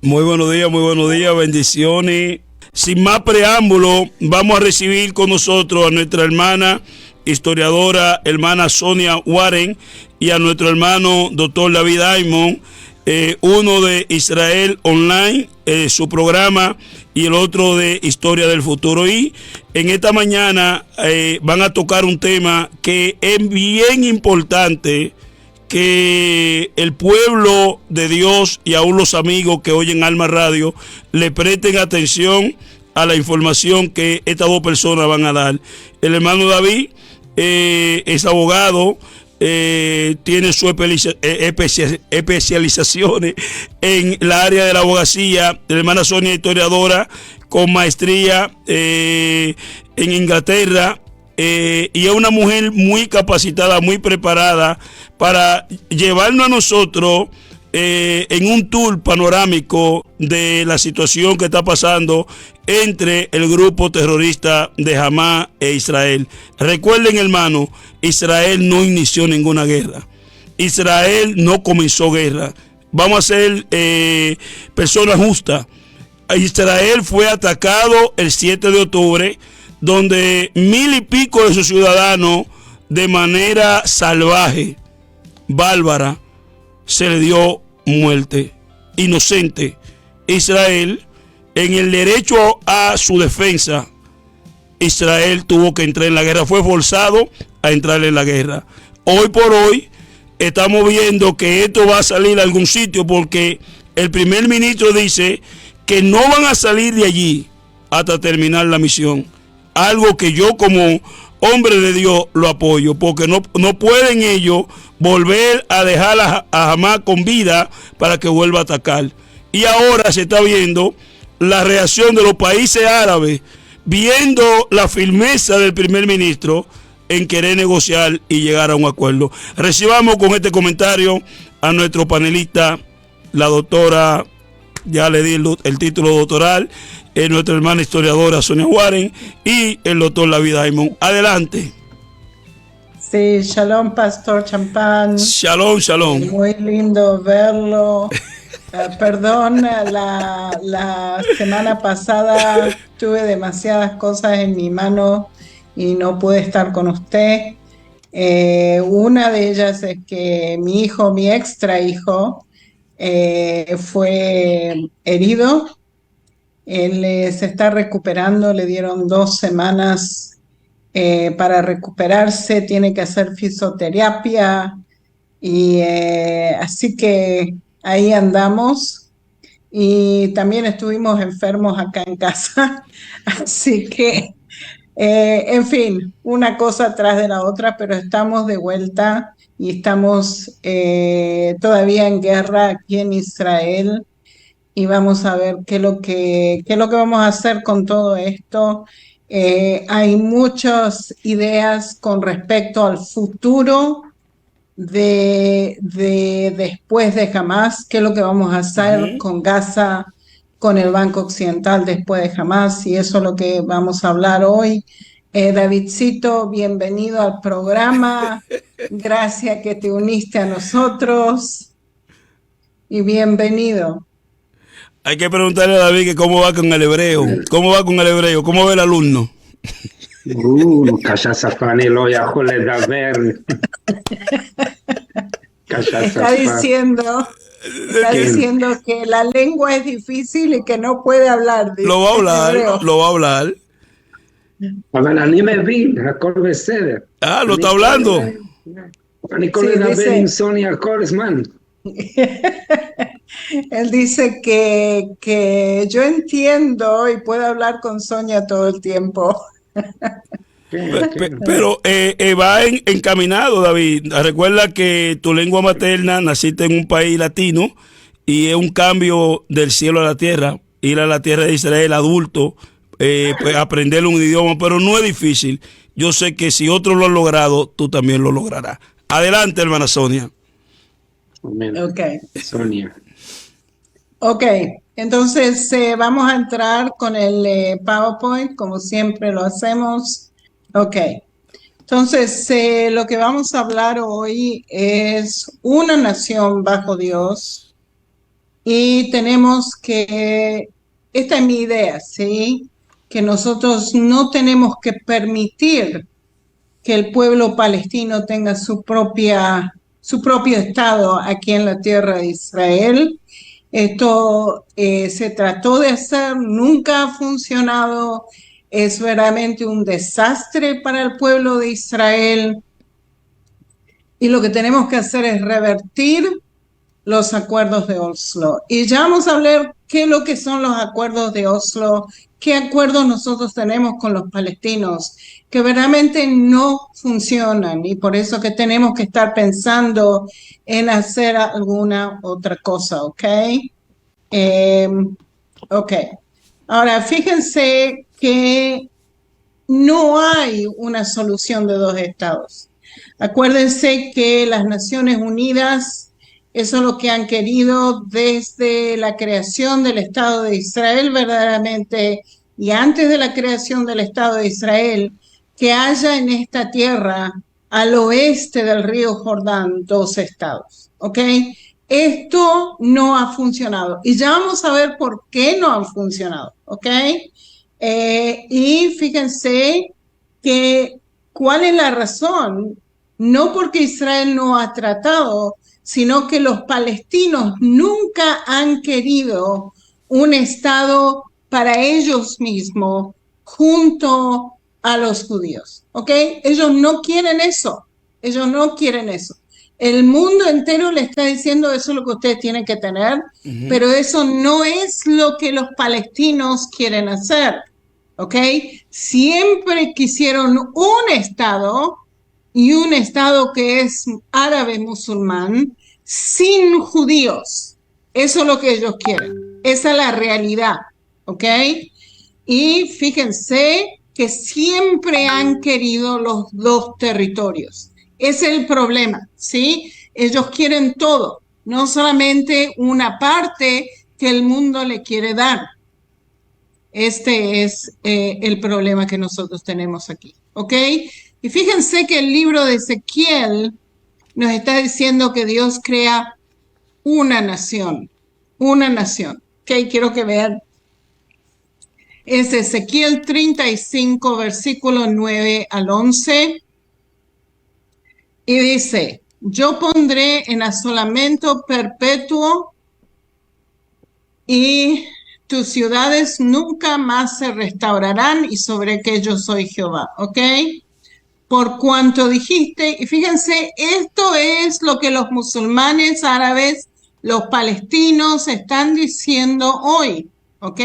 muy buenos días, bendiciones. Sin más preámbulo, vamos a recibir con nosotros a nuestra hermana historiadora, hermana Sonia Warren, y a nuestro hermano doctor David Diamond, uno de Israel Online, su programa, y el otro de Historia del Futuro. Y en esta mañana van a tocar un tema que es bien importante, que el pueblo de Dios y aún los amigos que oyen Alma Radio le presten atención a la información que estas dos personas van a dar. El hermano David es abogado, tiene su especializaciones en la área de la abogacía. La hermana Sonia, historiadora con maestría en Inglaterra, y es una mujer muy capacitada, muy preparada para llevarnos a nosotros en un tour panorámico de la situación que está pasando entre el grupo terrorista de Hamás e Israel. Recuerden, hermano, Israel no inició ninguna guerra. Israel no comenzó guerra. Vamos a ser personas justas. Israel fue atacado el 7 de octubre, donde 1000 y pico de sus ciudadanos, de manera salvaje, bárbara, se le dio muerte inocente. Israel, en el derecho a su defensa, Israel tuvo que entrar en la guerra, fue forzado a entrar en la guerra. Hoy por hoy estamos viendo que esto va a salir a algún sitio, porque el primer ministro dice que no van a salir de allí hasta terminar la misión. Algo que yo, como hombre de Dios, lo apoyo, porque no pueden ellos volver a dejar a Hamás con vida para que vuelva a atacar. Y ahora se está viendo la reacción de los países árabes, viendo la firmeza del primer ministro en querer negociar y llegar a un acuerdo. Recibamos con este comentario a nuestro panelista, la doctora, ya le di el título doctoral, nuestra hermana historiadora Sonia Warren, y el doctor David Diamond. Adelante. Sí, shalom, Pastor Champán. Shalom, shalom. Muy lindo verlo. Perdón, la semana pasada tuve demasiadas cosas en mi mano y no pude estar con usted. Una de ellas es que mi hijo, mi extra hijo, fue herido. Él se está recuperando, le dieron 2 semanas para recuperarse, tiene que hacer fisioterapia, y así que ahí andamos. Y también estuvimos enfermos acá en casa, así que en fin, una cosa tras de la otra, pero estamos de vuelta y estamos todavía en guerra aquí en Israel. Y vamos a ver qué es lo que vamos a hacer con todo esto. Hay muchas ideas con respecto al futuro de después de Hamás, qué es lo que vamos a hacer con Gaza, con el Banco Occidental después de Hamás, y eso es lo que vamos a hablar hoy. Davidcito, bienvenido al programa. Gracias que te uniste a nosotros y bienvenido. Hay que preguntarle a David que cómo va con el hebreo. ¿Cómo va con el hebreo? ¿Cmo va el alumno? Está diciendo que la lengua es difícil y que no puede hablar. Lo va a hablar. Ah, lo está hablando. Él dice que yo entiendo y puedo hablar con Sonia todo el tiempo. Pero va encaminado, David. Recuerda que tu lengua materna, naciste en un país latino, y es un cambio del cielo a la tierra. Ir a la tierra de Israel adulto, pues aprender un idioma, pero no es difícil. Yo sé que si otros lo han logrado, tú también lo lograrás. Adelante, hermana Sonia. Ok. Sonia. Ok, entonces vamos a entrar con el PowerPoint, como siempre lo hacemos. Ok, entonces lo que vamos a hablar hoy es una nación bajo Dios, y tenemos que, esta es mi idea, ¿sí? Que nosotros no tenemos que permitir que el pueblo palestino tenga su propio Estado aquí en la tierra de Israel. Esto se trató de hacer, nunca ha funcionado, es verdaderamente un desastre para el pueblo de Israel. Y lo que tenemos que hacer es revertir los acuerdos de Oslo. Y ya vamos a ver qué es lo que son los acuerdos de Oslo, qué acuerdos nosotros tenemos con los palestinos, que verdaderamente no funcionan y por eso que tenemos que estar pensando en hacer alguna otra cosa, ¿ok? Ok. Ahora, fíjense que no hay una solución de dos estados. Acuérdense que las Naciones Unidas, eso es lo que han querido desde la creación del Estado de Israel verdaderamente, y antes de la creación del Estado de Israel, que haya en esta tierra, al oeste del río Jordán, dos estados, ¿ok? Esto no ha funcionado y ya vamos a ver por qué no ha funcionado, ¿ok? Y fíjense que cuál es la razón, no porque Israel no ha tratado, sino que los palestinos nunca han querido un Estado para ellos mismos junto a los judíos, ¿ok? Ellos no quieren eso, ellos no quieren eso. El mundo entero le está diciendo eso es lo que ustedes tienen que tener, pero eso no es lo que los palestinos quieren hacer, ¿ok? Siempre quisieron un Estado y un Estado que es árabe musulmán sin judíos. Eso es lo que ellos quieren. Esa es la realidad, ¿ok? Y fíjense que siempre han querido los dos territorios. Ese es el problema, ¿sí? Ellos quieren todo, no solamente una parte que el mundo le quiere dar. Este es el problema que nosotros tenemos aquí, ¿ok? Y fíjense que el libro de Ezequiel nos está diciendo que Dios crea una nación, ¿ok? Quiero que vean. Es Ezequiel 35, versículo 9 al 11. Y dice, yo pondré en asolamiento perpetuo y tus ciudades nunca más se restaurarán y sobre que yo soy Jehová, ¿ok? Por cuanto dijiste, y fíjense, esto es lo que los musulmanes árabes, los palestinos están diciendo hoy, ¿ok?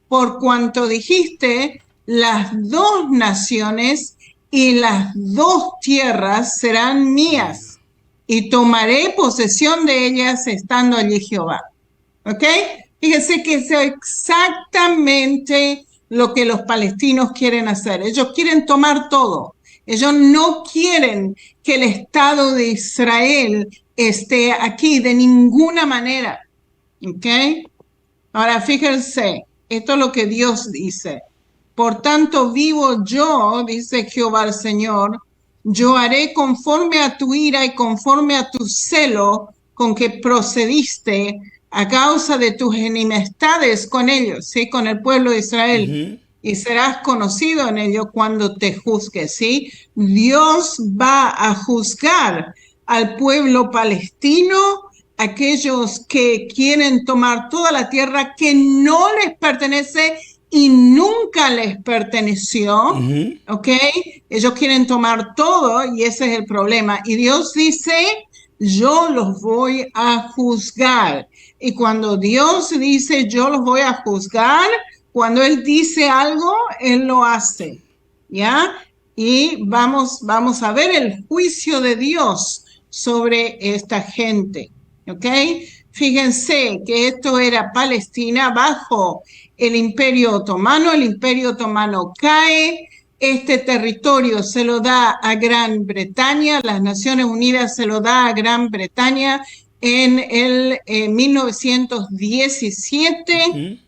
Por cuanto dijiste, las dos naciones y las dos tierras serán mías y tomaré posesión de ellas estando allí Jehová, ¿ok? Fíjense que es exactamente lo que los palestinos quieren hacer. Ellos quieren tomar todo. Ellos no quieren que el Estado de Israel esté aquí de ninguna manera. ¿Ok? Ahora fíjense, esto es lo que Dios dice. Por tanto vivo yo, dice Jehová el Señor, yo haré conforme a tu ira y conforme a tu celo con que procediste a causa de tus enemistades con ellos, ¿sí? Con el pueblo de Israel. Y serás conocido en ello cuando te juzgue, ¿sí? Dios va a juzgar al pueblo palestino, aquellos que quieren tomar toda la tierra que no les pertenece y nunca les perteneció, ¿ok? Ellos quieren tomar todo y ese es el problema. Y Dios dice, yo los voy a juzgar. Y cuando Dios dice, yo los voy a juzgar, cuando Él dice algo, Él lo hace, ¿ya? Y vamos a ver el juicio de Dios sobre esta gente, ¿ok? Fíjense que esto era Palestina bajo el Imperio Otomano. El Imperio Otomano cae, este territorio se lo da a Gran Bretaña, las Naciones Unidas se lo da a Gran Bretaña en el 1917.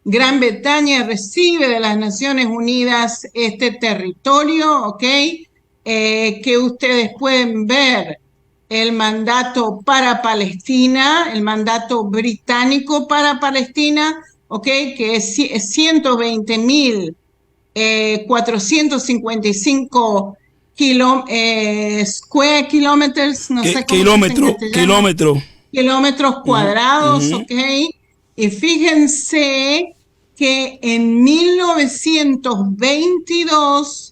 Gran Bretaña recibe de las Naciones Unidas este territorio, ¿ok? Que ustedes pueden ver el mandato para Palestina, el mandato británico para Palestina, ¿ok? Que es 120.455 square kilometers, no sé cómo se dice en castellano, kilómetros cuadrados, ¿ok? Y fíjense que en 1922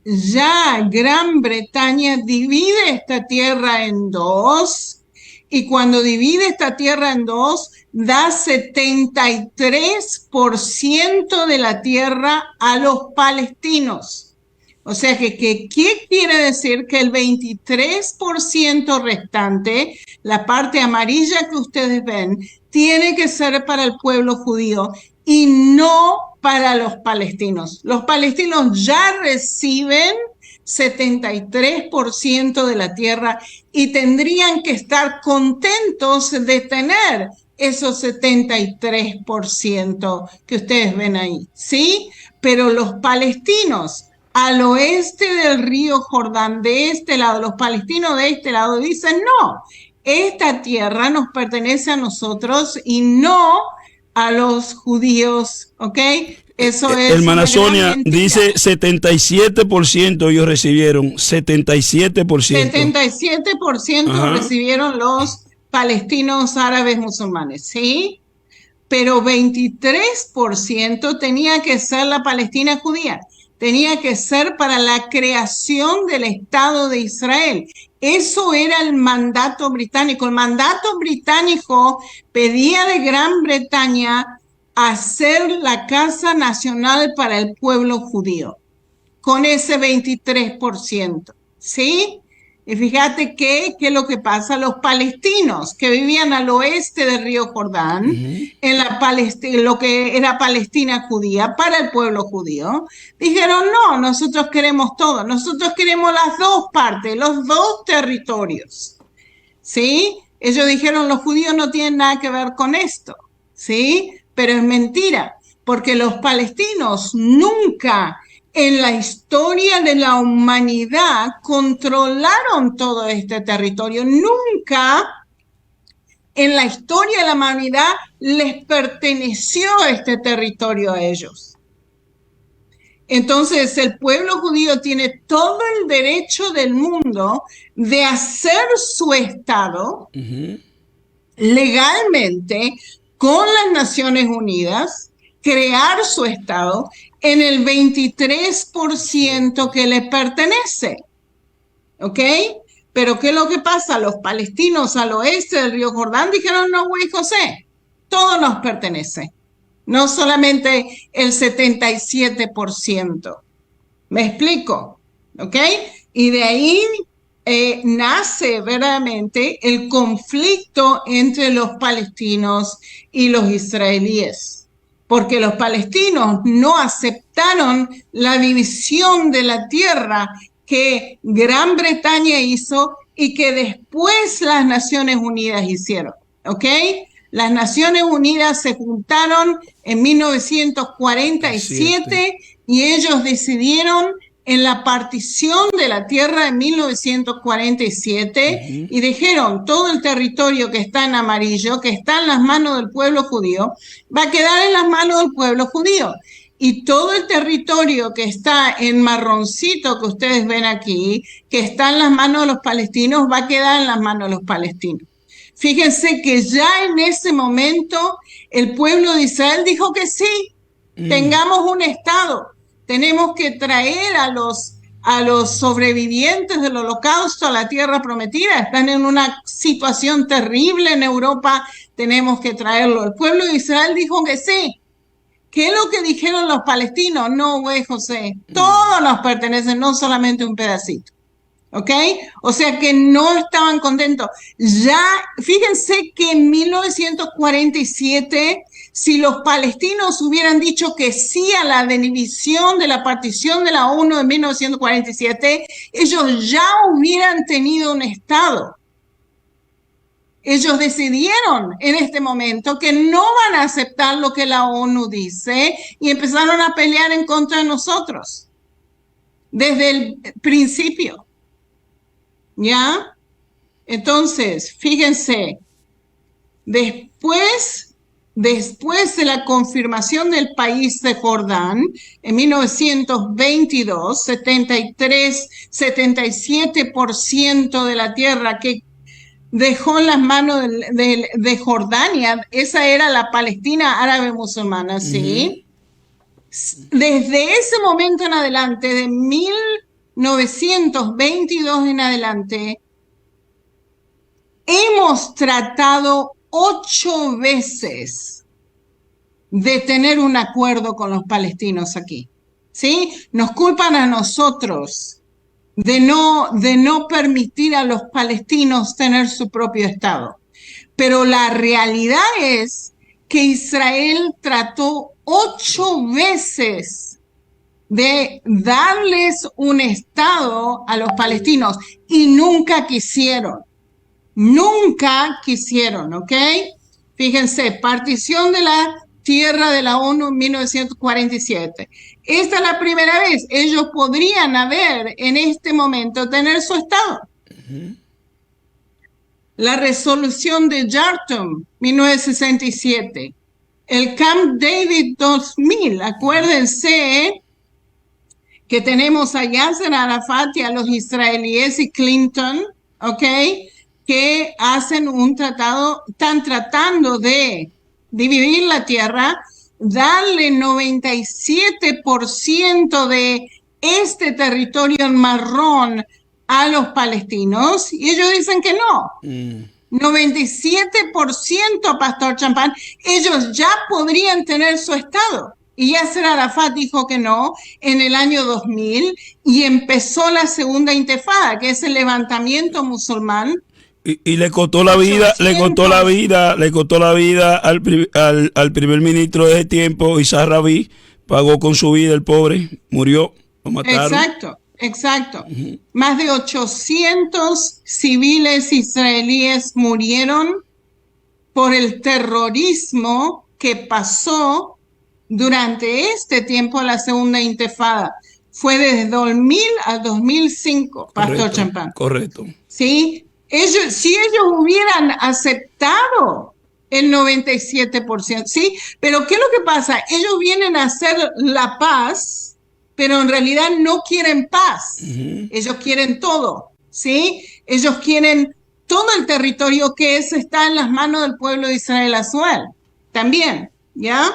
ya Gran Bretaña divide esta tierra en dos, y cuando divide esta tierra en dos, da 73% de la tierra a los palestinos. O sea que, ¿qué quiere decir? Que el 23% restante, la parte amarilla que ustedes ven, tiene que ser para el pueblo judío y no para los palestinos. Los palestinos ya reciben 73% de la tierra y tendrían que estar contentos de tener esos 73% que ustedes ven ahí, ¿sí? Pero los palestinos al oeste del río Jordán, de este lado, los palestinos de este lado dicen no, esta tierra nos pertenece a nosotros y no a los judíos, ¿ok? Eso es Hermana Sonia, dice 77% ellos recibieron, 77%. 77% recibieron los palestinos árabes musulmanes, ¿sí? Pero 23% tenía que ser la Palestina judía. Tenía que ser para la creación del Estado de Israel. Eso era el mandato británico. El mandato británico pedía de Gran Bretaña hacer la casa nacional para el pueblo judío, con ese 23%, ¿sí? Y fíjate qué es lo que pasa. Los palestinos que vivían al oeste del río Jordán, en lo que era Palestina judía, para el pueblo judío, dijeron, no, nosotros queremos todo, nosotros queremos las dos partes, los dos territorios, ¿sí? Ellos dijeron, los judíos no tienen nada que ver con esto, ¿sí? Pero es mentira, porque los palestinos nunca en la historia de la humanidad controlaron todo este territorio. Nunca en la historia de la humanidad les perteneció este territorio a ellos. Entonces el pueblo judío tiene todo el derecho del mundo de hacer su Estado legalmente con las Naciones Unidas, crear su Estado en el 23% que le pertenece, ¿ok? Pero ¿qué es lo que pasa? Los palestinos al oeste del río Jordán dijeron, no, güey, José, todo nos pertenece, no solamente el 77%. ¿Me explico? ¿Ok? Y de ahí nace verdaderamente el conflicto entre los palestinos y los israelíes, porque los palestinos no aceptaron la división de la tierra que Gran Bretaña hizo y que después las Naciones Unidas hicieron, ¿ok? Las Naciones Unidas se juntaron en 1947 y ellos decidieron en la partición de la tierra en 1947 y dijeron todo el territorio que está en amarillo, que está en las manos del pueblo judío, va a quedar en las manos del pueblo judío. Y todo el territorio que está en marroncito que ustedes ven aquí, que está en las manos de los palestinos, va a quedar en las manos de los palestinos. Fíjense que ya en ese momento el pueblo de Israel dijo que sí, tengamos un Estado. Tenemos que traer a los sobrevivientes del holocausto a la tierra prometida. Están en una situación terrible en Europa, tenemos que traerlo. El pueblo de Israel dijo que sí. ¿Qué es lo que dijeron los palestinos? No, güey, José, todo nos pertenece, no solamente un pedacito. ¿Ok? O sea que no estaban contentos. Ya, fíjense que en 1947, si los palestinos hubieran dicho que sí a la división de la partición de la ONU en 1947, ellos ya hubieran tenido un Estado. Ellos decidieron en este momento que no van a aceptar lo que la ONU dice y empezaron a pelear en contra de nosotros desde el principio. ¿Ya? Entonces, fíjense, después de la confirmación del país de Jordán, en 1922, 77% de la tierra que dejó en las manos de Jordania, esa era la Palestina árabe musulmana, ¿sí? Desde ese momento en adelante, de 1922 en adelante, hemos tratado 8 veces de tener un acuerdo con los palestinos aquí, ¿sí? Nos culpan a nosotros de no permitir a los palestinos tener su propio Estado. Pero la realidad es que Israel trató 8 veces de darles un Estado a los palestinos y nunca quisieron. Nunca quisieron, ¿ok? Fíjense, partición de la tierra de la ONU en 1947. Esta es la primera vez. Ellos podrían haber en este momento tener su Estado. La resolución de Jartum, 1967. El Camp David 2000. Acuérdense que tenemos a Yasser Arafat y a los israelíes y Clinton, ¿ok?, que hacen un tratado, están tratando de dividir la tierra, darle 97% de este territorio en marrón a los palestinos, y ellos dicen que no. 97%, Pastor Champán, ellos ya podrían tener su Estado. Y Yasser Arafat dijo que no en el año 2000 y empezó la segunda intifada, que es el levantamiento musulmán. Y le costó la vida, le costó la vida al primer ministro de ese tiempo, Isaac Rabin, pagó con su vida el pobre, murió, lo mataron. Exacto. Más de 800 civiles israelíes murieron por el terrorismo que pasó durante este tiempo, la segunda intifada. Fue desde 2000 al 2005, Pastor Champán. Correcto. ¿Sí? Si ellos hubieran aceptado el 97%, ¿sí? Pero ¿qué es lo que pasa? Ellos vienen a hacer la paz, pero en realidad no quieren paz. Ellos quieren todo, ¿sí? Ellos quieren todo el territorio que está en las manos del pueblo de Israel Azuel. También, ¿ya?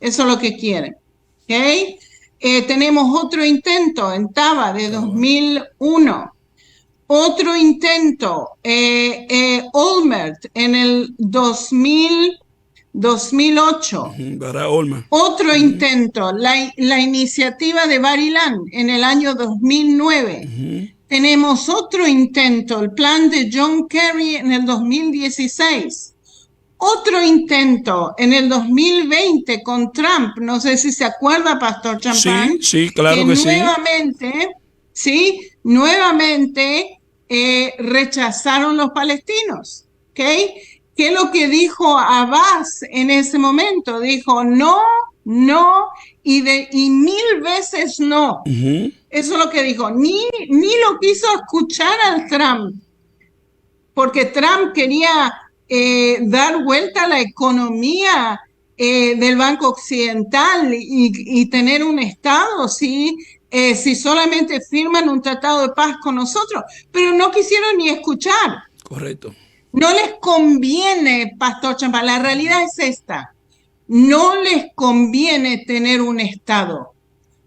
Eso es lo que quieren, ¿ok? Tenemos otro intento en Taba de 2001. Otro intento, Olmert, en el 2008. Otro intento, la iniciativa de Bar Ilan en el año 2009. Tenemos otro intento, el plan de John Kerry en el 2016. Otro intento en el 2020 con Trump, no sé si se acuerda, Pastor Champán. Sí, claro que sí. Nuevamente rechazaron los palestinos, ¿ok? ¿Qué es lo que dijo Abbas en ese momento? Dijo no, y 1000 veces no. Eso es lo que dijo. Ni lo quiso escuchar al Trump, porque Trump quería dar vuelta a la economía del Banco Occidental y tener un Estado, ¿sí? Si solamente firman un tratado de paz con nosotros, pero no quisieron ni escuchar. Correcto. No les conviene, Pastor Champán, la realidad es esta, no les conviene tener un Estado,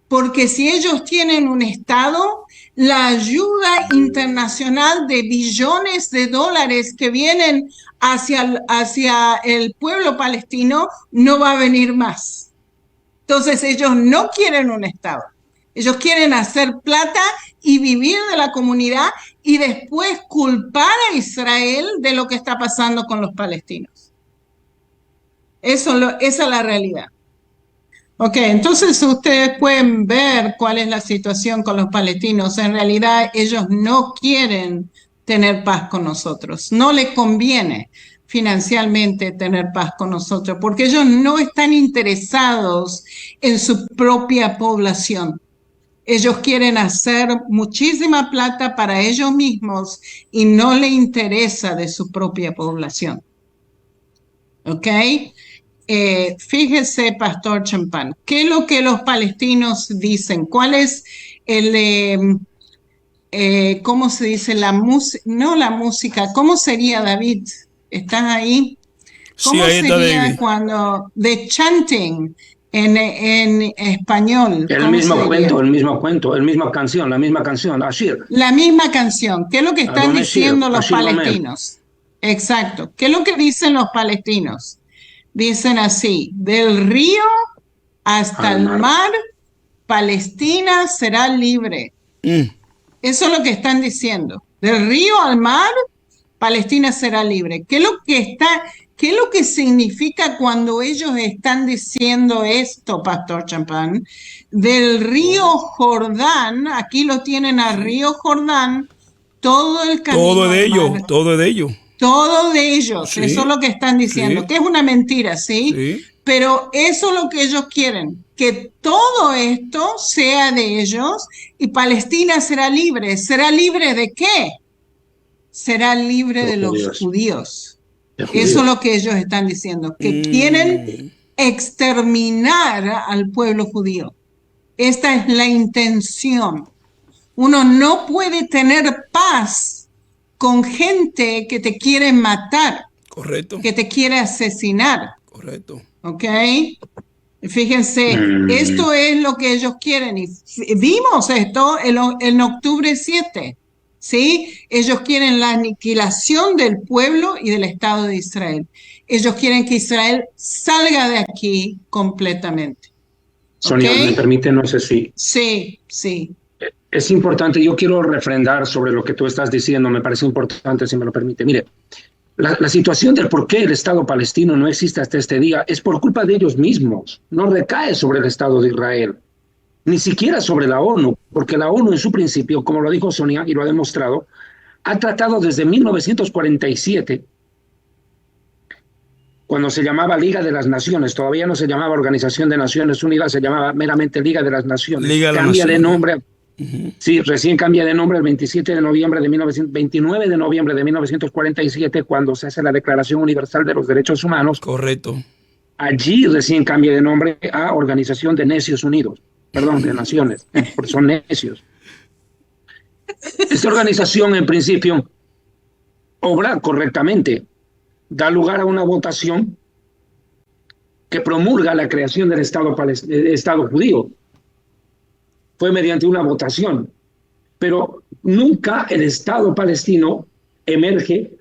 porque si ellos tienen un Estado, la ayuda internacional de billones de dólares que vienen hacia el pueblo palestino no va a venir más. Entonces ellos no quieren un Estado. Ellos quieren hacer plata y vivir de la comunidad y después culpar a Israel de lo que está pasando con los palestinos. Esa es la realidad. Ok, entonces ustedes pueden ver cuál es la situación con los palestinos. En realidad ellos no quieren tener paz con nosotros. No les conviene financieramente tener paz con nosotros porque ellos no están interesados en su propia población. Ellos quieren hacer muchísima plata para ellos mismos y no le interesa de su propia población. ¿Ok? Fíjese, Pastor Champán, ¿qué es lo que los palestinos dicen? ¿Cuál es cómo se dice la música? No la música, ¿cómo sería, David? ¿Estás ahí? Sí, ¿Cómo ahí está sería David. cuando the chanting en español? El ¿Cómo mismo sería? cuento, el mismo cuento, la misma canción, Ashir, La misma canción. ¿Qué es lo que están Adonai Shir, diciendo los Ashir Gomer. palestinos? Exacto. ¿Qué es lo que dicen los palestinos? Dicen así, del río hasta Al el mar. mar, Palestina será libre. Mm, Eso es lo que están diciendo. Del río al mar, Palestina será libre. ¿Qué es lo que significa cuando ellos están diciendo esto, Pastor Champán? Del río Jordán, aquí lo tienen al río Jordán, todo el camino todo de al ellos, mar. todo de ellos. Todo de ellos, Sí, eso es lo que están diciendo, sí, que es una mentira, ¿sí? sí. Pero eso es lo que ellos quieren, que todo esto sea de ellos y Palestina será libre. ¿Será libre de qué? Será libre de Los los judíos. judíos. De Eso es judíos. lo que ellos están diciendo, que quieren exterminar al pueblo judío. Esta es la intención. Uno no puede tener paz con gente que te quiere matar, Correcto, que te quiere asesinar, correcto. ¿ok? Fíjense, Mm, esto es lo que ellos quieren y vimos esto en octubre 7, ¿sí? Ellos quieren la aniquilación del pueblo y del Estado de Israel. Ellos quieren que Israel salga de aquí completamente, ¿ok? Sonia, me permite, no sé si Sí, sí. es importante, yo quiero refrendar sobre lo que tú estás diciendo, me parece importante, si me lo permite. Mire, la situación del por qué el Estado palestino no existe hasta este día es por culpa de ellos mismos, no recae sobre el Estado de Israel, ni siquiera sobre la ONU, porque la ONU en su principio, como lo dijo Sonia y lo ha demostrado, ha tratado desde 1947, cuando se llamaba Liga de las Naciones, todavía no se llamaba Organización de Naciones Unidas, se llamaba meramente Liga de las Naciones, Liga de las cambia de Naciones. nombre. Sí, recién cambia de nombre el 27 de noviembre de 29 de noviembre de 1947, cuando se hace la Declaración Universal de los Derechos Humanos. Correcto. Allí recién cambia de nombre a Organización de Necios Unidos, perdón, de Naciones, porque son necios. Esta organización, en principio, obra correctamente, da lugar a una votación que promulga la creación del Estado judío. Fue mediante una votación, pero nunca el Estado palestino emerge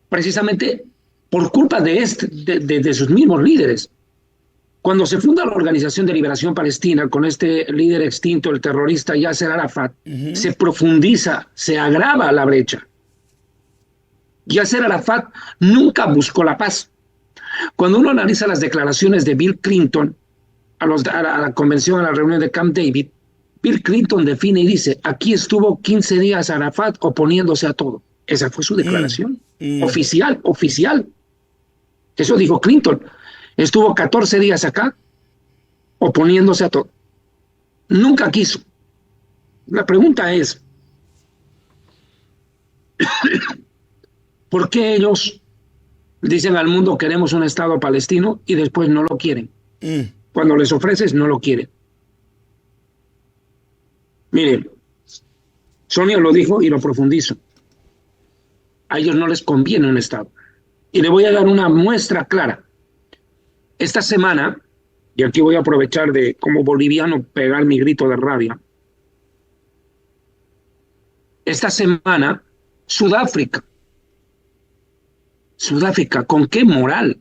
precisamente por culpa de sus mismos líderes. Cuando se funda la Organización de Liberación Palestina con este líder extinto, el terrorista Yasser Arafat, se profundiza, se agrava la brecha. Yasser Arafat nunca buscó la paz. Cuando uno analiza las declaraciones de Bill Clinton a la convención, a la reunión de Camp David, Bill Clinton define y dice, aquí estuvo 15 días Arafat oponiéndose a todo. Esa fue su declaración. Oficial. Eso dijo Clinton. Estuvo 14 días acá oponiéndose a todo. Nunca quiso. La pregunta es, ¿por qué ellos dicen al mundo queremos un Estado palestino y después no lo quieren? Cuando les ofreces, no lo quieren. Miren, Sonia lo dijo y lo profundizo. A ellos no les conviene un Estado. Y le voy a dar una muestra clara. Esta semana, y aquí voy a aprovechar de como boliviano pegar mi grito de rabia. Esta semana, Sudáfrica, ¿con qué moral?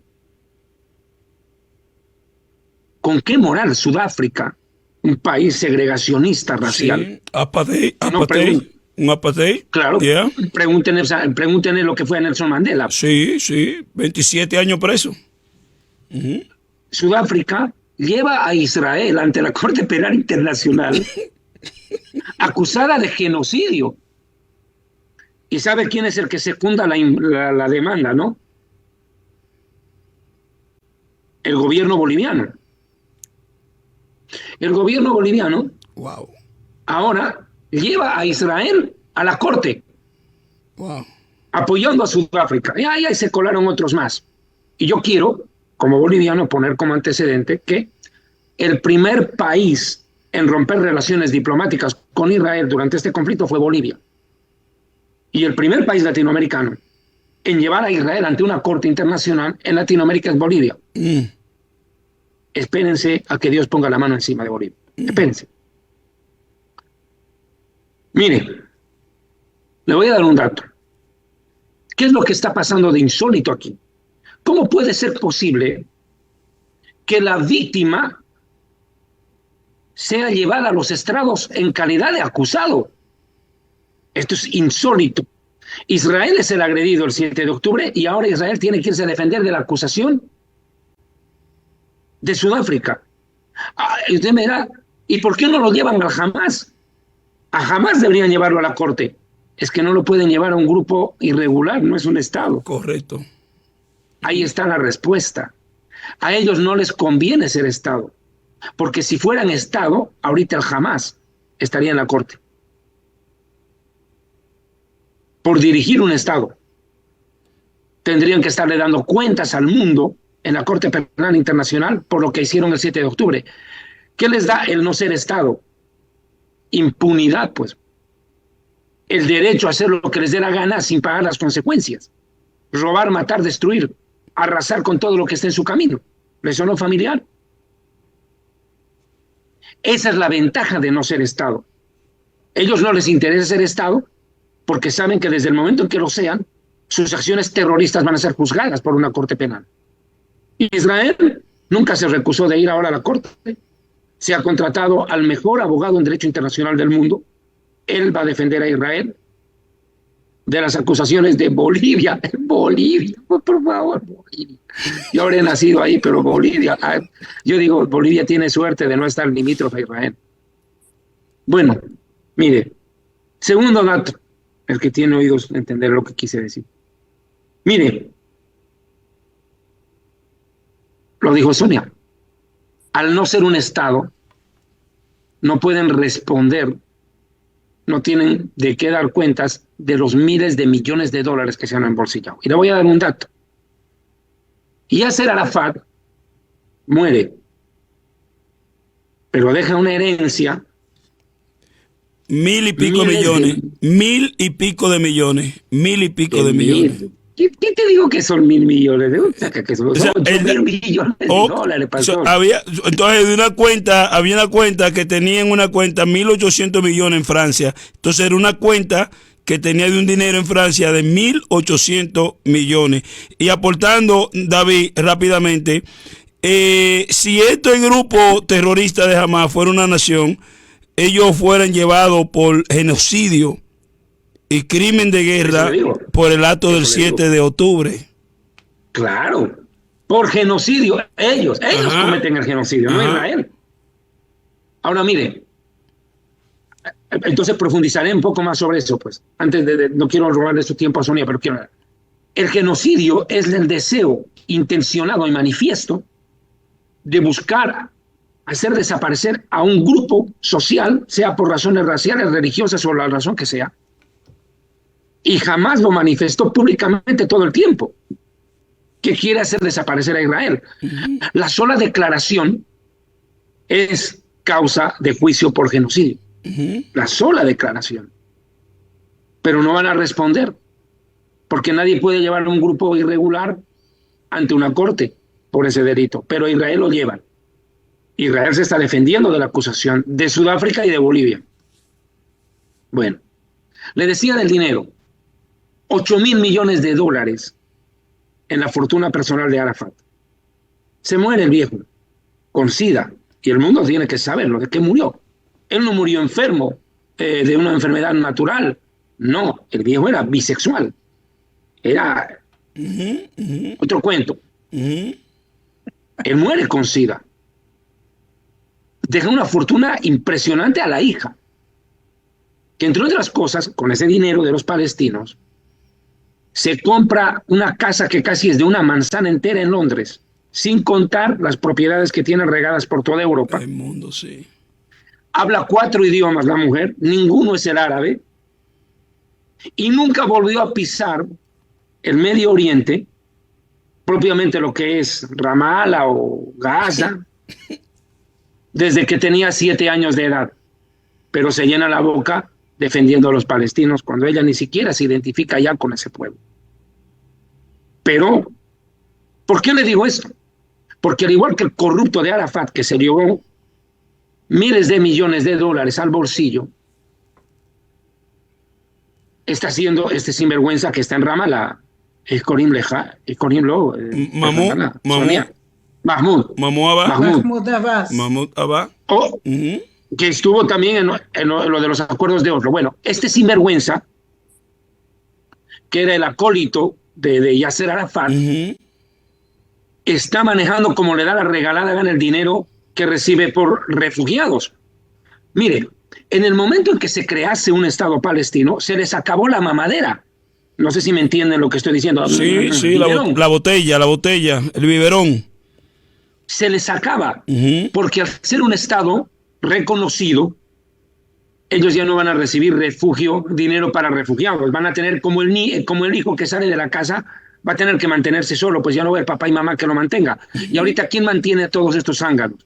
¿Con qué moral Sudáfrica, un país segregacionista racial? Sí, apartheid, No, un apartheid. Claro, Yeah. pregúntenle lo que fue a Nelson Mandela. Sí, 27 años preso. Sudáfrica lleva a Israel ante la Corte Penal Internacional acusada de genocidio. ¿Y sabe quién es el que secunda la demanda, no? El gobierno boliviano. El gobierno boliviano Wow. ahora lleva a Israel a la corte, Wow. apoyando a Sudáfrica. Y ahí se colaron otros más. Y yo quiero, como boliviano, poner como antecedente que el primer país en romper relaciones diplomáticas con Israel durante este conflicto fue Bolivia. Y el primer país latinoamericano en llevar a Israel ante una corte internacional en Latinoamérica es Bolivia. Espérense a que Dios ponga la mano encima de Bolivia. Espérense. Mire, le voy a dar un dato. ¿Qué es lo que está pasando de insólito aquí? ¿Cómo puede ser posible que la víctima sea llevada a los estrados en calidad de acusado? Esto es insólito. Israel es el agredido el 7 de octubre y ahora Israel tiene que irse a defender de la acusación de Sudáfrica. Y usted me dirá, ¿y por qué no lo llevan al Hamas? A Hamas deberían llevarlo a la corte. Es que no lo pueden llevar a un grupo irregular, no es un Estado. Correcto. Ahí está la respuesta. A ellos no les conviene ser Estado, porque si fueran Estado, ahorita el Hamas estaría en la corte por dirigir un Estado. Tendrían que estarle dando cuentas al mundo en la Corte Penal Internacional por lo que hicieron el 7 de octubre. ¿Qué les da el no ser Estado? Impunidad, pues. El derecho a hacer lo que les dé la gana sin pagar las consecuencias. Robar, matar, destruir, arrasar con todo lo que esté en su camino. ¿Les sonó familiar? Esa es la ventaja de no ser Estado. Ellos no les interesa ser Estado porque saben que desde el momento en que lo sean, sus acciones terroristas van a ser juzgadas por una corte penal. Israel nunca se recusó de ir ahora a la corte. Se ha contratado al mejor abogado en derecho internacional del mundo. Él va a defender a Israel de las acusaciones de Bolivia. Bolivia, por favor, Bolivia. Yo habré nacido ahí, pero Bolivia. Yo digo, Bolivia tiene suerte de no estar limítrofe a Israel. Bueno, mire, segundo dato, el que tiene oídos entender lo que quise decir. Mire, lo dijo Sonia, al no ser un Estado, no pueden responder, no tienen de qué dar cuentas de los miles de millones de dólares que se han embolsillado. Y le voy a dar un dato. Yasser Arafat muere, pero deja una herencia. 1,000 y pico millones. 1,000 y pico de millones. 1,000 y pico de millones. ¿Qué te digo que son 1,000 millones? Que son 8,000 millones de dólares, pastor. Entonces, había una cuenta que tenía en una cuenta 1,800 millones en Francia. Entonces, era una cuenta que tenía de un dinero en Francia de 1,800 millones. Y aportando, David, rápidamente, si este grupo terrorista de Hamas fuera una nación, ellos fueran llevados por genocidio y crimen de guerra por el acto del 7 de octubre. Claro, por genocidio. Ellos cometen el genocidio, no Israel. Ahora mire, entonces profundizaré un poco más sobre eso, pues. Antes no quiero robarle su tiempo a Sonia, pero quiero. El genocidio es el deseo intencionado y manifiesto de buscar hacer desaparecer a un grupo social, sea por razones raciales, religiosas o la razón que sea. Y jamás lo manifestó públicamente todo el tiempo, que quiere hacer desaparecer a Israel. La sola declaración es causa de juicio por genocidio. La sola declaración. Pero no van a responder, porque nadie puede llevar a un grupo irregular ante una corte por ese delito, pero Israel lo lleva. Israel se está defendiendo de la acusación de Sudáfrica y de Bolivia. Bueno, le decía del dinero. 8,000 millones de dólares en la fortuna personal de Arafat. Se muere el viejo con SIDA y el mundo tiene que saberlo, de qué murió. Él no murió enfermo de una enfermedad natural. No, el viejo era bisexual. Era otro cuento. Él muere con SIDA. Deja una fortuna impresionante a la hija, que entre otras cosas, con ese dinero de los palestinos, se compra una casa que casi es de una manzana entera en Londres, sin contar las propiedades que tiene regadas por toda Europa. El mundo, sí. habla 4 idiomas la mujer, ninguno es el árabe, y nunca volvió a pisar el Medio Oriente, propiamente lo que es Ramallah o Gaza, desde que tenía 7 años de edad. Pero se llena la boca defendiendo a los palestinos cuando ella ni siquiera se identifica ya con ese pueblo. Pero, ¿por qué le digo eso? Porque al igual que el corrupto de Arafat, que se llevó miles de millones de dólares al bolsillo, está haciendo este sinvergüenza que está en Ramallah, Mahmoud Abbas. Que estuvo también en lo de los acuerdos de Oslo. Bueno, este sinvergüenza, que era el acólito de Yasser Arafat, está manejando como le da la regalada gana el dinero que recibe por refugiados. Mire, en el momento en que se crease un Estado palestino, se les acabó la mamadera. No sé si me entienden lo que estoy diciendo. Sí, la botella, el biberón. Se les acaba, porque al ser un Estado reconocido, ellos ya no van a recibir refugio, dinero para refugiados. Van a tener como el hijo que sale de la casa, va a tener que mantenerse solo, pues ya no va el papá y mamá que lo mantenga. Y ahorita, ¿quién mantiene a todos estos zánganos?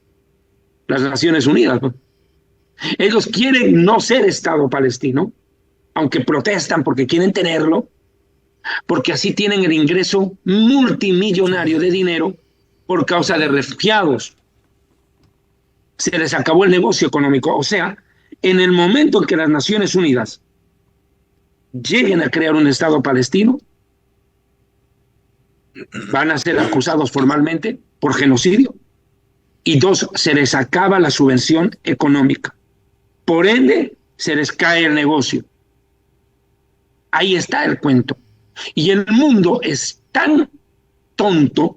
Las Naciones Unidas, ¿no? Ellos quieren no ser Estado palestino, aunque protestan porque quieren tenerlo, porque así tienen el ingreso multimillonario de dinero por causa de refugiados. Se les acabó el negocio económico. O sea, en el momento en que las Naciones Unidas lleguen a crear un Estado palestino, van a ser acusados formalmente por genocidio, y 2, se les acaba la subvención económica. Por ende, se les cae el negocio. Ahí está el cuento. Y el mundo es tan tonto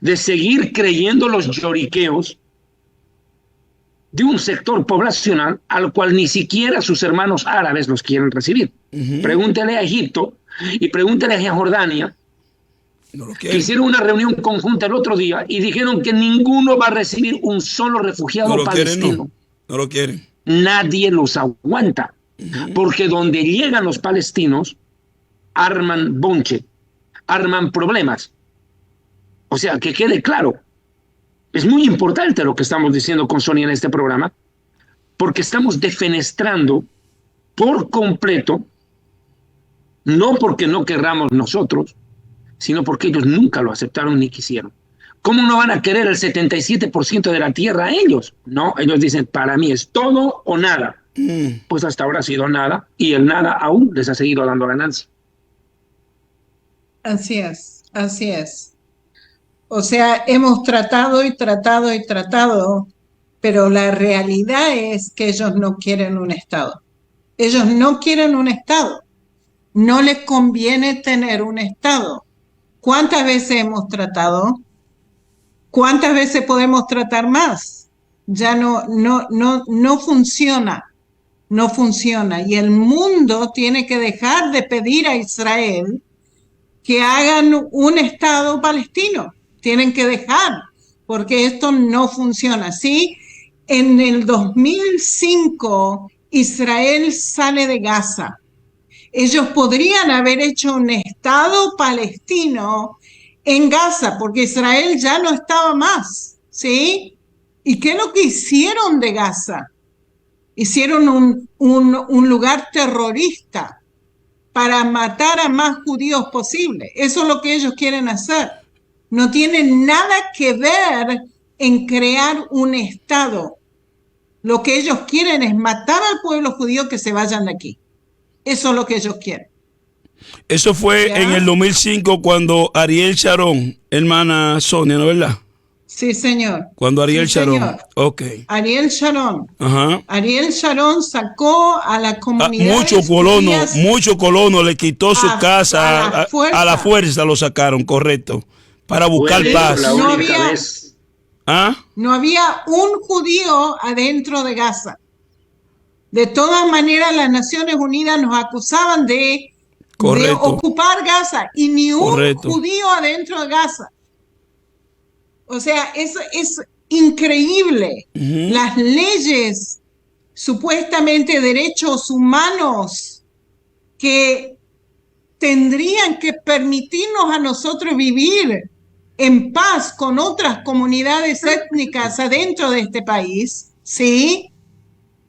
de seguir creyendo los lloriqueos de un sector poblacional al cual ni siquiera sus hermanos árabes los quieren recibir. Pregúntele a Egipto y pregúntele a Jordania, que hicieron una reunión conjunta el otro día y dijeron que ninguno va a recibir un solo refugiado palestino. No lo quieren. Nadie los aguanta, porque donde llegan los palestinos arman bonche, arman problemas. O sea, que quede claro, es muy importante lo que estamos diciendo con Sonia en este programa, porque estamos defenestrando por completo, no porque no querramos nosotros, sino porque ellos nunca lo aceptaron ni quisieron. ¿Cómo no van a querer el 77% de la tierra ellos? No, ellos dicen, para mí es todo o nada. Pues hasta ahora ha sido nada, y el nada aún les ha seguido dando ganancia. Así es, así es. O sea, hemos tratado y tratado y tratado, pero la realidad es que ellos no quieren un Estado. Ellos no quieren un Estado. No les conviene tener un Estado. ¿Cuántas veces hemos tratado? ¿Cuántas veces podemos tratar más? Ya no funciona. No funciona. Y el mundo tiene que dejar de pedir a Israel que hagan un Estado palestino. Tienen que dejar, porque esto no funciona. Sí, en el 2005 Israel sale de Gaza. Ellos podrían haber hecho un Estado palestino en Gaza, porque Israel ya no estaba más, ¿sí? ¿Y qué es lo que hicieron de Gaza? Hicieron un lugar terrorista para matar a más judíos posible. Eso es lo que ellos quieren hacer. No tiene nada que ver en crear un Estado. Lo que ellos quieren es matar al pueblo judío, que se vayan de aquí. Eso es lo que ellos quieren. Eso fue en el 2005 cuando Ariel Sharon, hermana Sonia, ¿no es verdad? Sí, señor. Cuando Ariel Sharon. Señor. Ok. Ariel Sharon. Ajá. Ariel Sharon sacó a la comunidad. Muchos colonos le quitó su casa. A la fuerza lo sacaron, correcto. Para buscar paz. No había un judío adentro de Gaza. De todas maneras, las Naciones Unidas nos acusaban de ocupar Gaza, y ni un judío adentro de Gaza. O sea, increíble. Las leyes, supuestamente derechos humanos, que tendrían que permitirnos a nosotros vivir en paz con otras comunidades étnicas adentro de este país, ¿sí?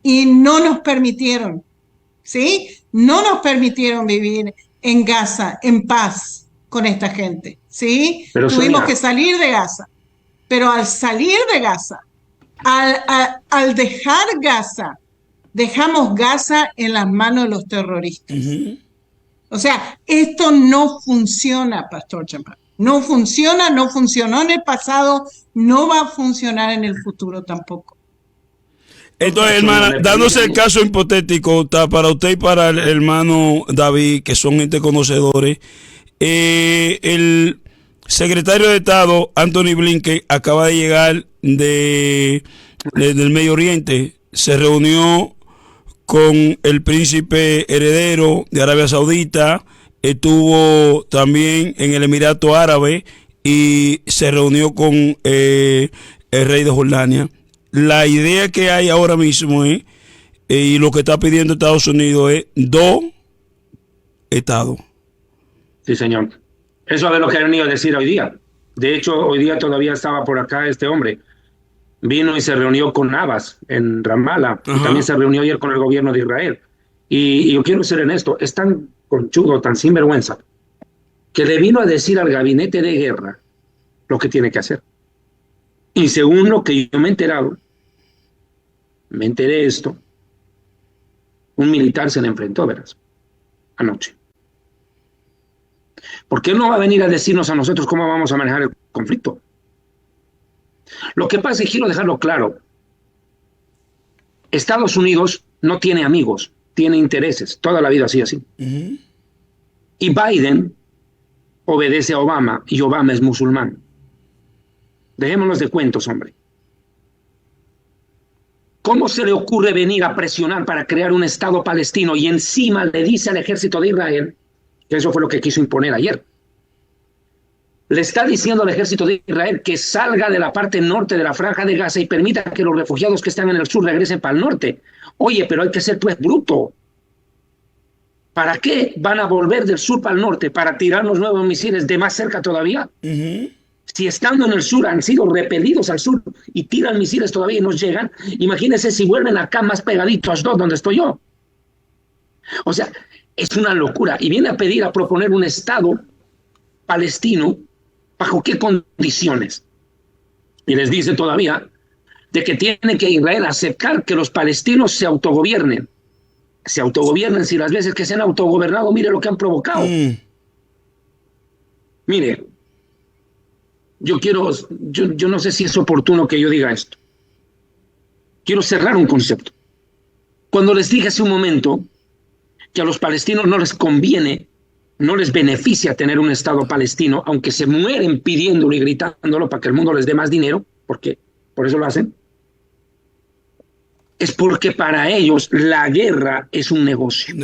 Y no nos permitieron, ¿sí? No nos permitieron vivir en Gaza en paz con esta gente, ¿sí? Pero tuvimos Sonia, que salir de Gaza. Pero al salir de Gaza, al dejar Gaza, dejamos Gaza en las manos de los terroristas. O sea, esto no funciona, Pastor Champán. No funciona, no funcionó en el pasado, no va a funcionar en el futuro tampoco. Entonces, hermana, dándose el caso hipotético para usted y para el hermano David, que son gente conocedores, el secretario de Estado, Anthony Blinken, acaba de llegar del Medio Oriente, se reunió con el príncipe heredero de Arabia Saudita, estuvo también en el Emirato Árabe y se reunió con el rey de Jordania. La idea que hay ahora mismo es, y lo que está pidiendo Estados Unidos es 2 estados. Sí, señor. Eso es lo que ha venido a decir hoy día. De hecho, hoy día todavía estaba por acá este hombre. Vino y se reunió con Abbas en Ramallah. Y también se reunió ayer con el gobierno de Israel. Y yo quiero ser honesto, es tan conchudo, tan sinvergüenza, que le vino a decir al gabinete de guerra lo que tiene que hacer. Y según lo que yo me he enterado, me enteré esto, un militar se le enfrentó, verás, anoche. ¿Por qué no va a venir a decirnos a nosotros cómo vamos a manejar el conflicto? Lo que pasa, y quiero dejarlo claro, Estados Unidos no tiene amigos, tiene intereses, toda la vida ha sido así. Y Biden obedece a Obama, y Obama es musulmán. Dejémonos de cuentos, hombre. ¿Cómo se le ocurre venir a presionar para crear un Estado palestino y encima le dice al ejército de Israel, que eso fue lo que quiso imponer ayer? Le está diciendo al ejército de Israel que salga de la parte norte de la franja de Gaza y permita que los refugiados que están en el sur regresen para el norte. Oye, pero hay que ser pues bruto. ¿Para qué van a volver del sur para el norte? ¿Para tirar los nuevos misiles de más cerca todavía? Si estando en el sur han sido repelidos al sur y tiran misiles todavía y nos llegan, imagínense si vuelven acá más pegaditos a Asdod, donde estoy yo. O sea, es una locura. Y viene a pedir, a proponer un Estado palestino, ¿bajo qué condiciones? Y les dice todavía de que tiene que Israel aceptar que los palestinos se autogobiernen. Se autogobiernen si las veces que se han autogobernado, mire lo que han provocado. Mire, yo no sé si es oportuno que yo diga esto. Quiero cerrar un concepto. Cuando les dije hace un momento que a los palestinos no les conviene, no les beneficia tener un Estado palestino, aunque se mueren pidiéndolo y gritándolo para que el mundo les dé más dinero, porque por eso lo hacen, es porque para ellos la guerra es un negocio.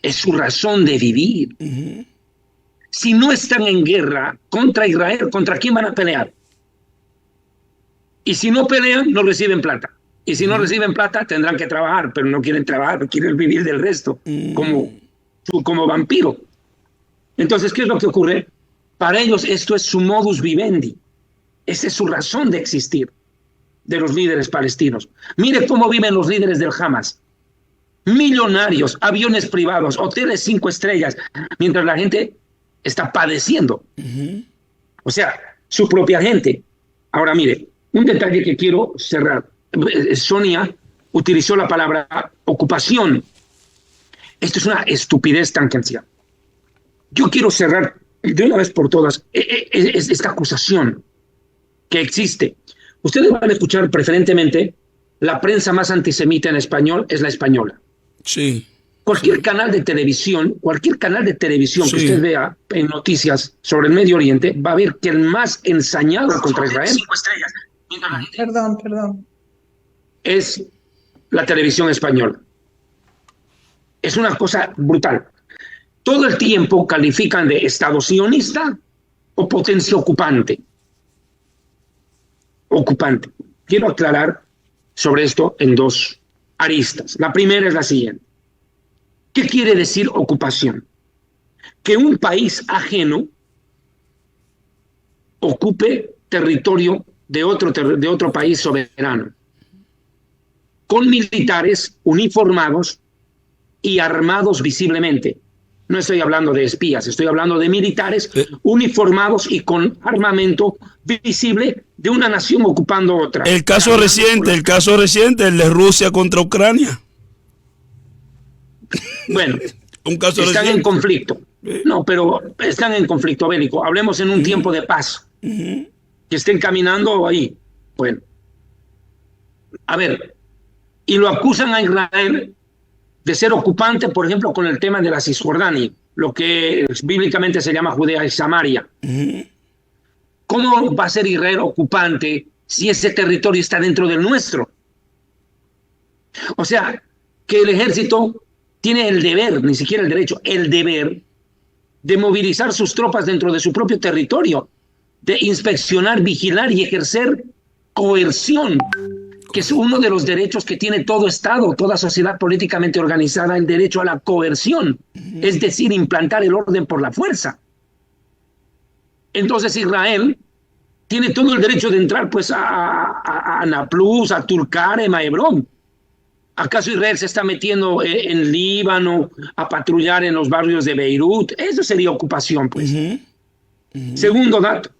Es su razón de vivir. Si no están en guerra contra Israel, ¿contra quién van a pelear? Y si no pelean, no reciben plata. Y si no reciben plata, tendrán que trabajar, pero no quieren trabajar, quieren vivir del resto, como vampiro. Entonces, ¿qué es lo que ocurre? Para ellos esto es su modus vivendi. Esa es su razón de existir, de los líderes palestinos. Mire cómo viven los líderes del Hamas. Millonarios, aviones privados, hoteles 5 estrellas, mientras la gente está padeciendo. O sea, su propia gente. Ahora mire, un detalle que quiero cerrar. Sonia utilizó la palabra ocupación. Esto es una estupidez tangencial. Yo quiero cerrar de una vez por todas esta acusación que existe. Ustedes van a escuchar preferentemente la prensa más antisemita en español es la española. Sí. Cualquier canal de televisión que usted vea en noticias sobre el Medio Oriente, va a ver que el más ensañado contra Israel Perdón. es la televisión española. Es una cosa brutal. Todo el tiempo califican de Estado sionista o potencia ocupante. quiero aclarar sobre esto en dos aristas. La primera es la siguiente. ¿Qué quiere decir ocupación? Que un país ajeno ocupe territorio de otro país soberano, con militares uniformados y armados visiblemente. No estoy hablando de espías, estoy hablando de militares uniformados y con armamento visible de una nación ocupando otra. El caso reciente, el de Rusia contra Ucrania. Bueno, un caso están reciente. En conflicto. No, pero están en conflicto bélico. Hablemos en un tiempo de paz. Que estén caminando ahí. Bueno. A ver, y lo acusan a Israel de ser ocupante, por ejemplo, con el tema de la Cisjordania, lo que bíblicamente se llama Judea y Samaria. ¿Cómo va a ser Israel ocupante si ese territorio está dentro del nuestro? O sea, que el ejército tiene el deber, ni siquiera el derecho, el deber de movilizar sus tropas dentro de su propio territorio, de inspeccionar, vigilar y ejercer coerción, que es uno de los derechos que tiene todo Estado, toda sociedad políticamente organizada, el derecho a la coerción, es decir, implantar el orden por la fuerza. Entonces Israel tiene todo el derecho de entrar pues a Nablus, a Tulkarem, a Hebrón. ¿Acaso Israel se está metiendo en Líbano a patrullar en los barrios de Beirut? Eso sería ocupación, pues. Segundo dato.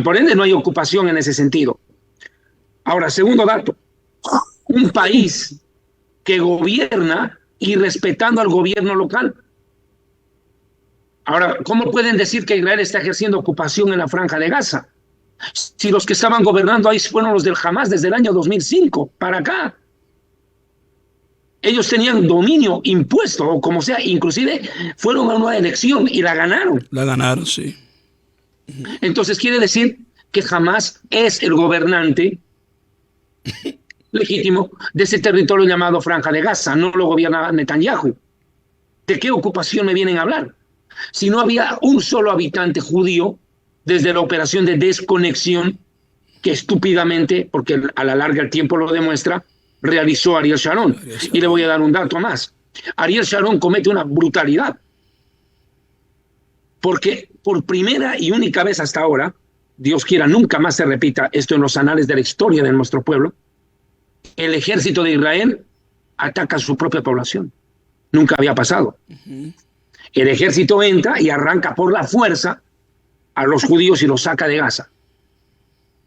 Por ende, no hay ocupación en ese sentido. Ahora, segundo dato. Un país que gobierna y respetando al gobierno local. Ahora, ¿cómo pueden decir que Israel está ejerciendo ocupación en la Franja de Gaza? Si los que estaban gobernando ahí fueron los del Hamas desde el año 2005 para acá. Ellos tenían dominio impuesto, o como sea, inclusive fueron a una elección y la ganaron. La ganaron, sí. Entonces quiere decir que Hamas es el gobernante legítimo de ese territorio llamado Franja de Gaza, no lo gobierna Netanyahu. ¿De qué ocupación me vienen a hablar? Si no había un solo habitante judío desde la operación de desconexión que estúpidamente, porque a la larga el tiempo lo demuestra, realizó Ariel Sharon. Y le voy a dar un dato más. Ariel Sharon comete una brutalidad. Porque por primera y única vez hasta ahora, Dios quiera nunca más se repita esto en los anales de la historia de nuestro pueblo, el ejército de Israel ataca a su propia población. Nunca había pasado. El ejército entra y arranca por la fuerza a los judíos y los saca de Gaza.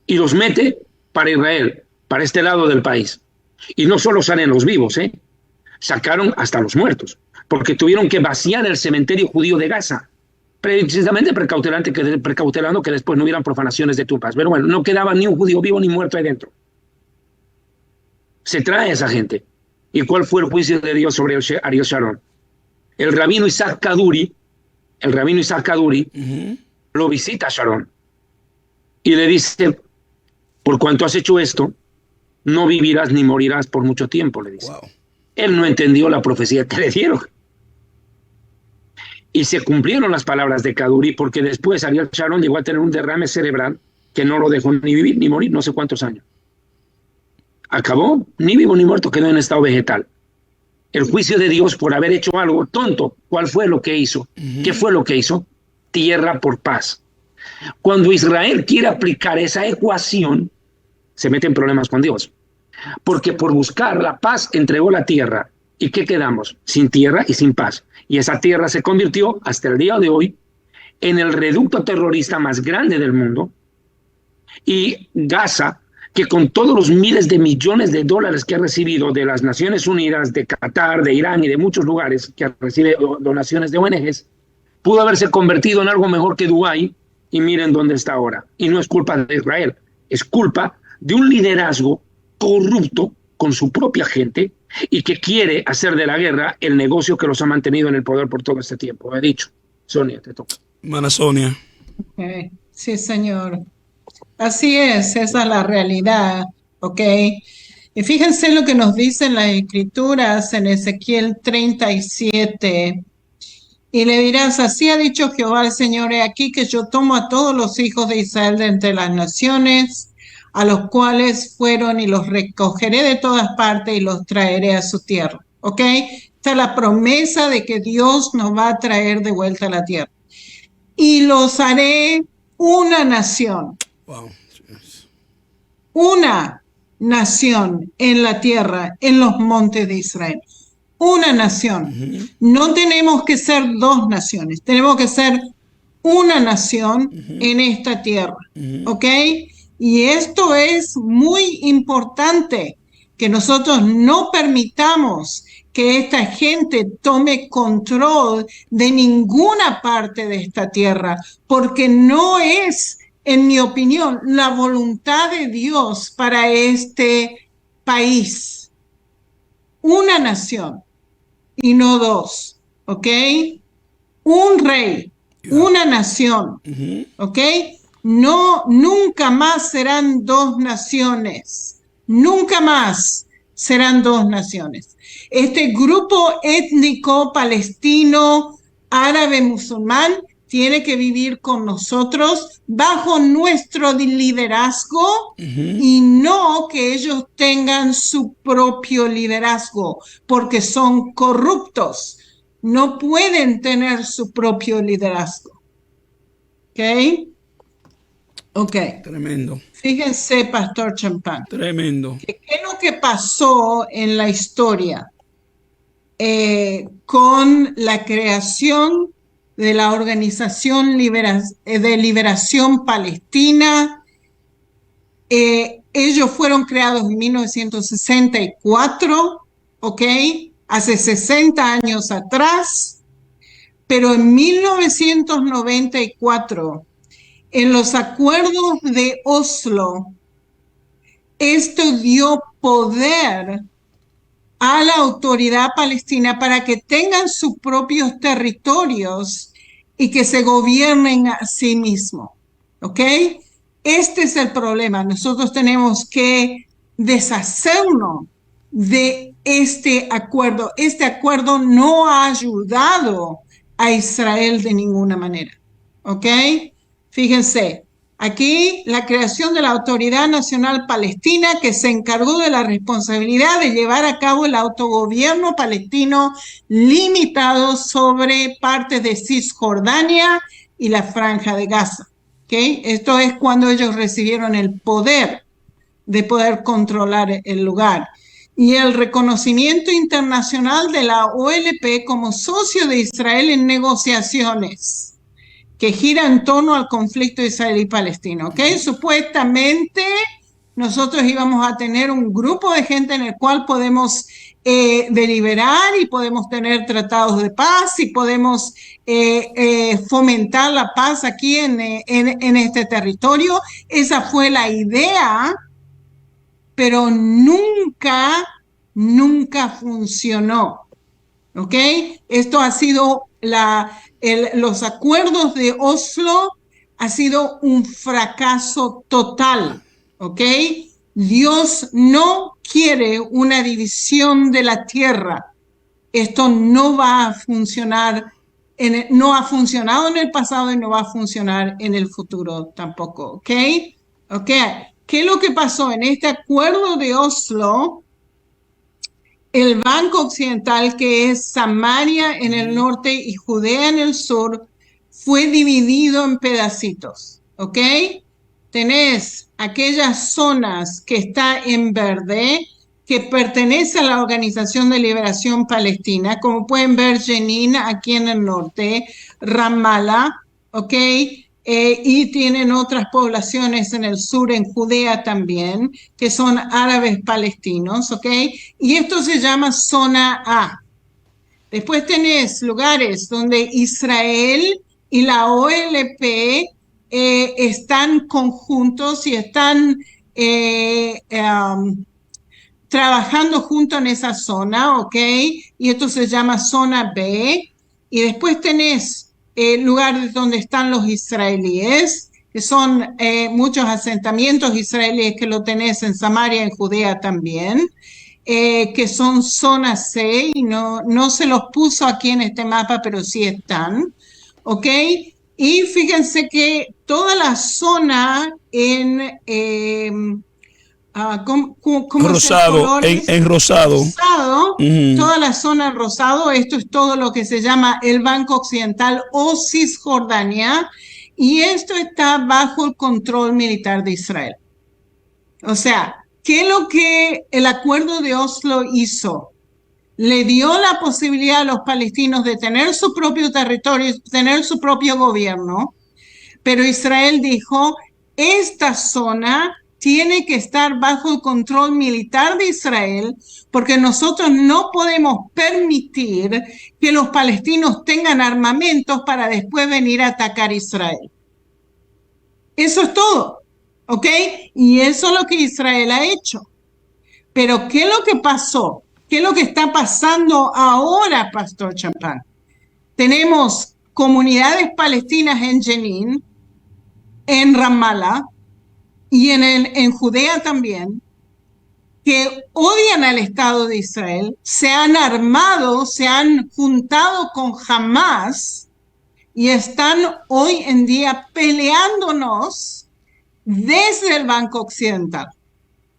Y los mete para Israel, para este lado del país. Y no solo salen los vivos, sacaron hasta los muertos, porque tuvieron que vaciar el cementerio judío de Gaza, precisamente precautelando que después no hubieran profanaciones de tumbas. Pero bueno, no quedaba ni un judío vivo ni muerto ahí dentro. Se trae a esa gente. ¿Y cuál fue el juicio de Dios sobre Ariel Sharon? El rabino Isaac Kaduri lo visita a Sharon y le dice: por cuanto has hecho esto, no vivirás ni morirás por mucho tiempo, le dice. Wow. Él no entendió la profecía que le dieron. Y se cumplieron las palabras de Kaduri, porque después Ariel Sharon llegó a tener un derrame cerebral que no lo dejó ni vivir ni morir, no sé cuántos años. Acabó, ni vivo ni muerto, quedó en estado vegetal. El juicio de Dios por haber hecho algo tonto. ¿Cuál fue lo que hizo? ¿Qué fue lo que hizo? Tierra por paz. Cuando Israel quiere aplicar esa ecuación, se mete en problemas con Dios. Porque por buscar la paz entregó la tierra. ¿Y qué quedamos? Sin tierra y sin paz. Y esa tierra se convirtió, hasta el día de hoy, en el reducto terrorista más grande del mundo. Y Gaza, que con todos los miles de millones de dólares que ha recibido de las Naciones Unidas, de Qatar, de Irán y de muchos lugares que recibe donaciones de ONGs, pudo haberse convertido en algo mejor que Dubái, y miren dónde está ahora. Y no es culpa de Israel, es culpa de un liderazgo corrupto con su propia gente y que quiere hacer de la guerra el negocio que los ha mantenido en el poder por todo este tiempo. He dicho. Sonia, te toca. Hermana Sonia. Okay. Sí, señor. Así es, esa es la realidad, ¿ok? Y fíjense lo que nos dicen las Escrituras en Ezequiel 37. Y le dirás: así ha dicho Jehová el Señor, he aquí que yo tomo a todos los hijos de Israel de entre las naciones, a los cuales fueron y los recogeré de todas partes y los traeré a su tierra. ¿Ok? Esta es la promesa de que Dios nos va a traer de vuelta a la tierra. Y los haré una nación. Wow. Una nación en la tierra, en los montes de Israel. Una nación. No tenemos que ser dos naciones, tenemos que ser una nación en esta tierra. ¿Ok? Y esto es muy importante, que nosotros no permitamos que esta gente tome control de ninguna parte de esta tierra, porque no es, en mi opinión, la voluntad de Dios para este país. Una nación y no dos, ¿ok? Un rey, una nación, ¿ok? No, nunca más serán dos naciones, nunca más serán dos naciones. Este grupo étnico palestino, árabe, musulmán, tiene que vivir con nosotros bajo nuestro liderazgo y no que ellos tengan su propio liderazgo, porque son corruptos. No pueden tener su propio liderazgo. ¿Ok? Ok. Tremendo. Fíjense, Pastor Champán. Tremendo. ¿Qué es lo que pasó en la historia con la creación de la Organización de Liberación Palestina? Ellos fueron creados en 1964, ¿ok? Hace 60 años atrás, pero en 1994, en los acuerdos de Oslo, esto dio poder a la autoridad palestina para que tengan sus propios territorios y que se gobiernen a sí mismos, ¿ok? Este es el problema. Nosotros tenemos que deshacernos de este acuerdo. Este acuerdo no ha ayudado a Israel de ninguna manera, ¿ok? Fíjense, aquí la creación de la Autoridad Nacional Palestina, que se encargó de la responsabilidad de llevar a cabo el autogobierno palestino limitado sobre partes de Cisjordania y la Franja de Gaza. ¿Okay? Esto es cuando ellos recibieron el poder de poder controlar el lugar. Y el reconocimiento internacional de la OLP como socio de Israel en negociaciones que gira en torno al conflicto israelí-palestino. ¿Okay? Supuestamente nosotros íbamos a tener un grupo de gente en el cual podemos deliberar y podemos tener tratados de paz y podemos fomentar la paz aquí en este territorio. Esa fue la idea, pero nunca funcionó. ¿Ok? Esto ha sido los acuerdos de Oslo ha sido un fracaso total. ¿Ok? Dios no quiere una división de la tierra. Esto no va a funcionar, no ha funcionado en el pasado y no va a funcionar en el futuro tampoco. ¿Ok? ¿Ok? ¿Qué es lo que pasó en este acuerdo de Oslo? El Banco Occidental, que es Samaria en el norte y Judea en el sur, fue dividido en pedacitos, ¿ok? Tenés aquellas zonas que está en verde, que pertenece a la Organización de Liberación Palestina, como pueden ver Jenin aquí en el norte, Ramallah, ¿ok? Y tienen otras poblaciones en el sur, en Judea también, que son árabes palestinos, ¿ok? Y esto se llama zona A. Después tenés lugares donde Israel y la OLP están conjuntos y están trabajando juntos en esa zona, ¿ok? Y esto se llama zona B. Y después tenés lugares donde están los israelíes, que son muchos asentamientos israelíes que lo tenés en Samaria, en Judea también, que son zona C, y no se los puso aquí en este mapa, pero sí están, ¿ok? Y fíjense que toda la zona ¿cómo es el Rosado, color? en rosado. Rosado, Ujú. toda la zona en rosado, esto es todo lo que se llama el Banco Occidental o Cisjordania, y esto está bajo el control militar de Israel. O sea, ¿qué es lo que el acuerdo de Oslo hizo? Le dio la posibilidad a los palestinos de tener su propio territorio, tener su propio gobierno, pero Israel dijo, esta zona tiene que estar bajo el control militar de Israel porque nosotros no podemos permitir que los palestinos tengan armamentos para después venir a atacar a Israel. Eso es todo, ¿ok? Y eso es lo que Israel ha hecho. Pero ¿qué es lo que pasó? ¿Qué es lo que está pasando ahora, Pastor Champán? Tenemos comunidades palestinas en Jenin, en Ramallah y en Judea también, que odian al Estado de Israel, se han armado, se han juntado con Hamas y están hoy en día peleándonos desde el Banco Occidental.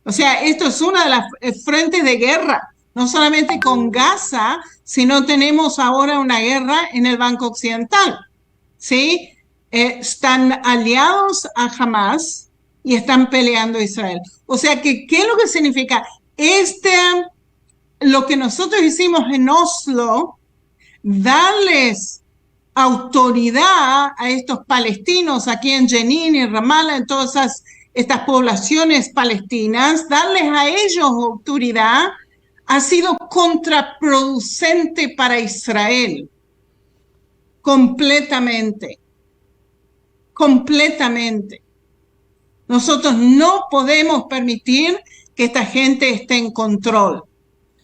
O sea, esto es una de las frentes de guerra, no solamente con Gaza, sino tenemos ahora una guerra en el Banco Occidental, ¿sí? Están aliados a Hamas y están peleando a Israel. O sea, ¿qué es lo que significa? Lo que nosotros hicimos en Oslo, darles autoridad a estos palestinos aquí en Jenin y Ramallah, en todas estas poblaciones palestinas, darles a ellos autoridad ha sido contraproducente para Israel. Completamente. Completamente. Nosotros no podemos permitir que esta gente esté en control,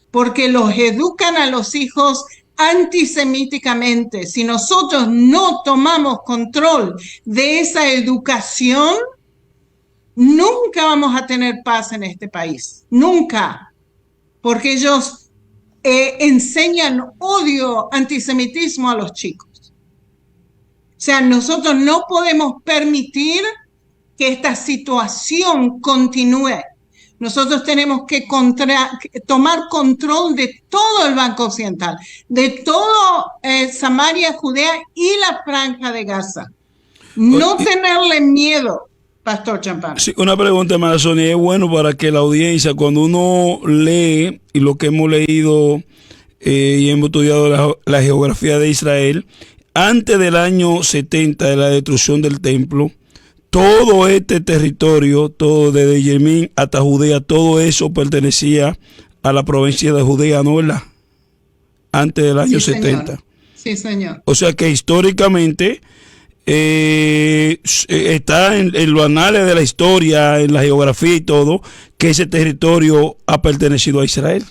porque los educan a los hijos antisemíticamente. Si nosotros no tomamos control de esa educación, nunca vamos a tener paz en este país. Nunca. Porque ellos enseñan odio, antisemitismo a los chicos. O sea, nosotros no podemos permitir que esta situación continúe. Nosotros tenemos que tomar control de todo el Banco Occidental, de todo Samaria, Judea y la Franja de Gaza. No tenerle miedo, Pastor Champán. Sí, una pregunta, hermana Sonia. Es bueno para que la audiencia, cuando uno lee y lo que hemos leído y hemos estudiado la geografía de Israel, antes del año 70 de la destrucción del templo, todo este territorio, todo desde Yemen hasta Judea, todo eso pertenecía a la provincia de Judea, ¿no, verdad? Antes del año 70. Señor. Sí, señor. O sea que históricamente está en los anales de la historia, en la geografía y todo, que ese territorio ha pertenecido a Israel.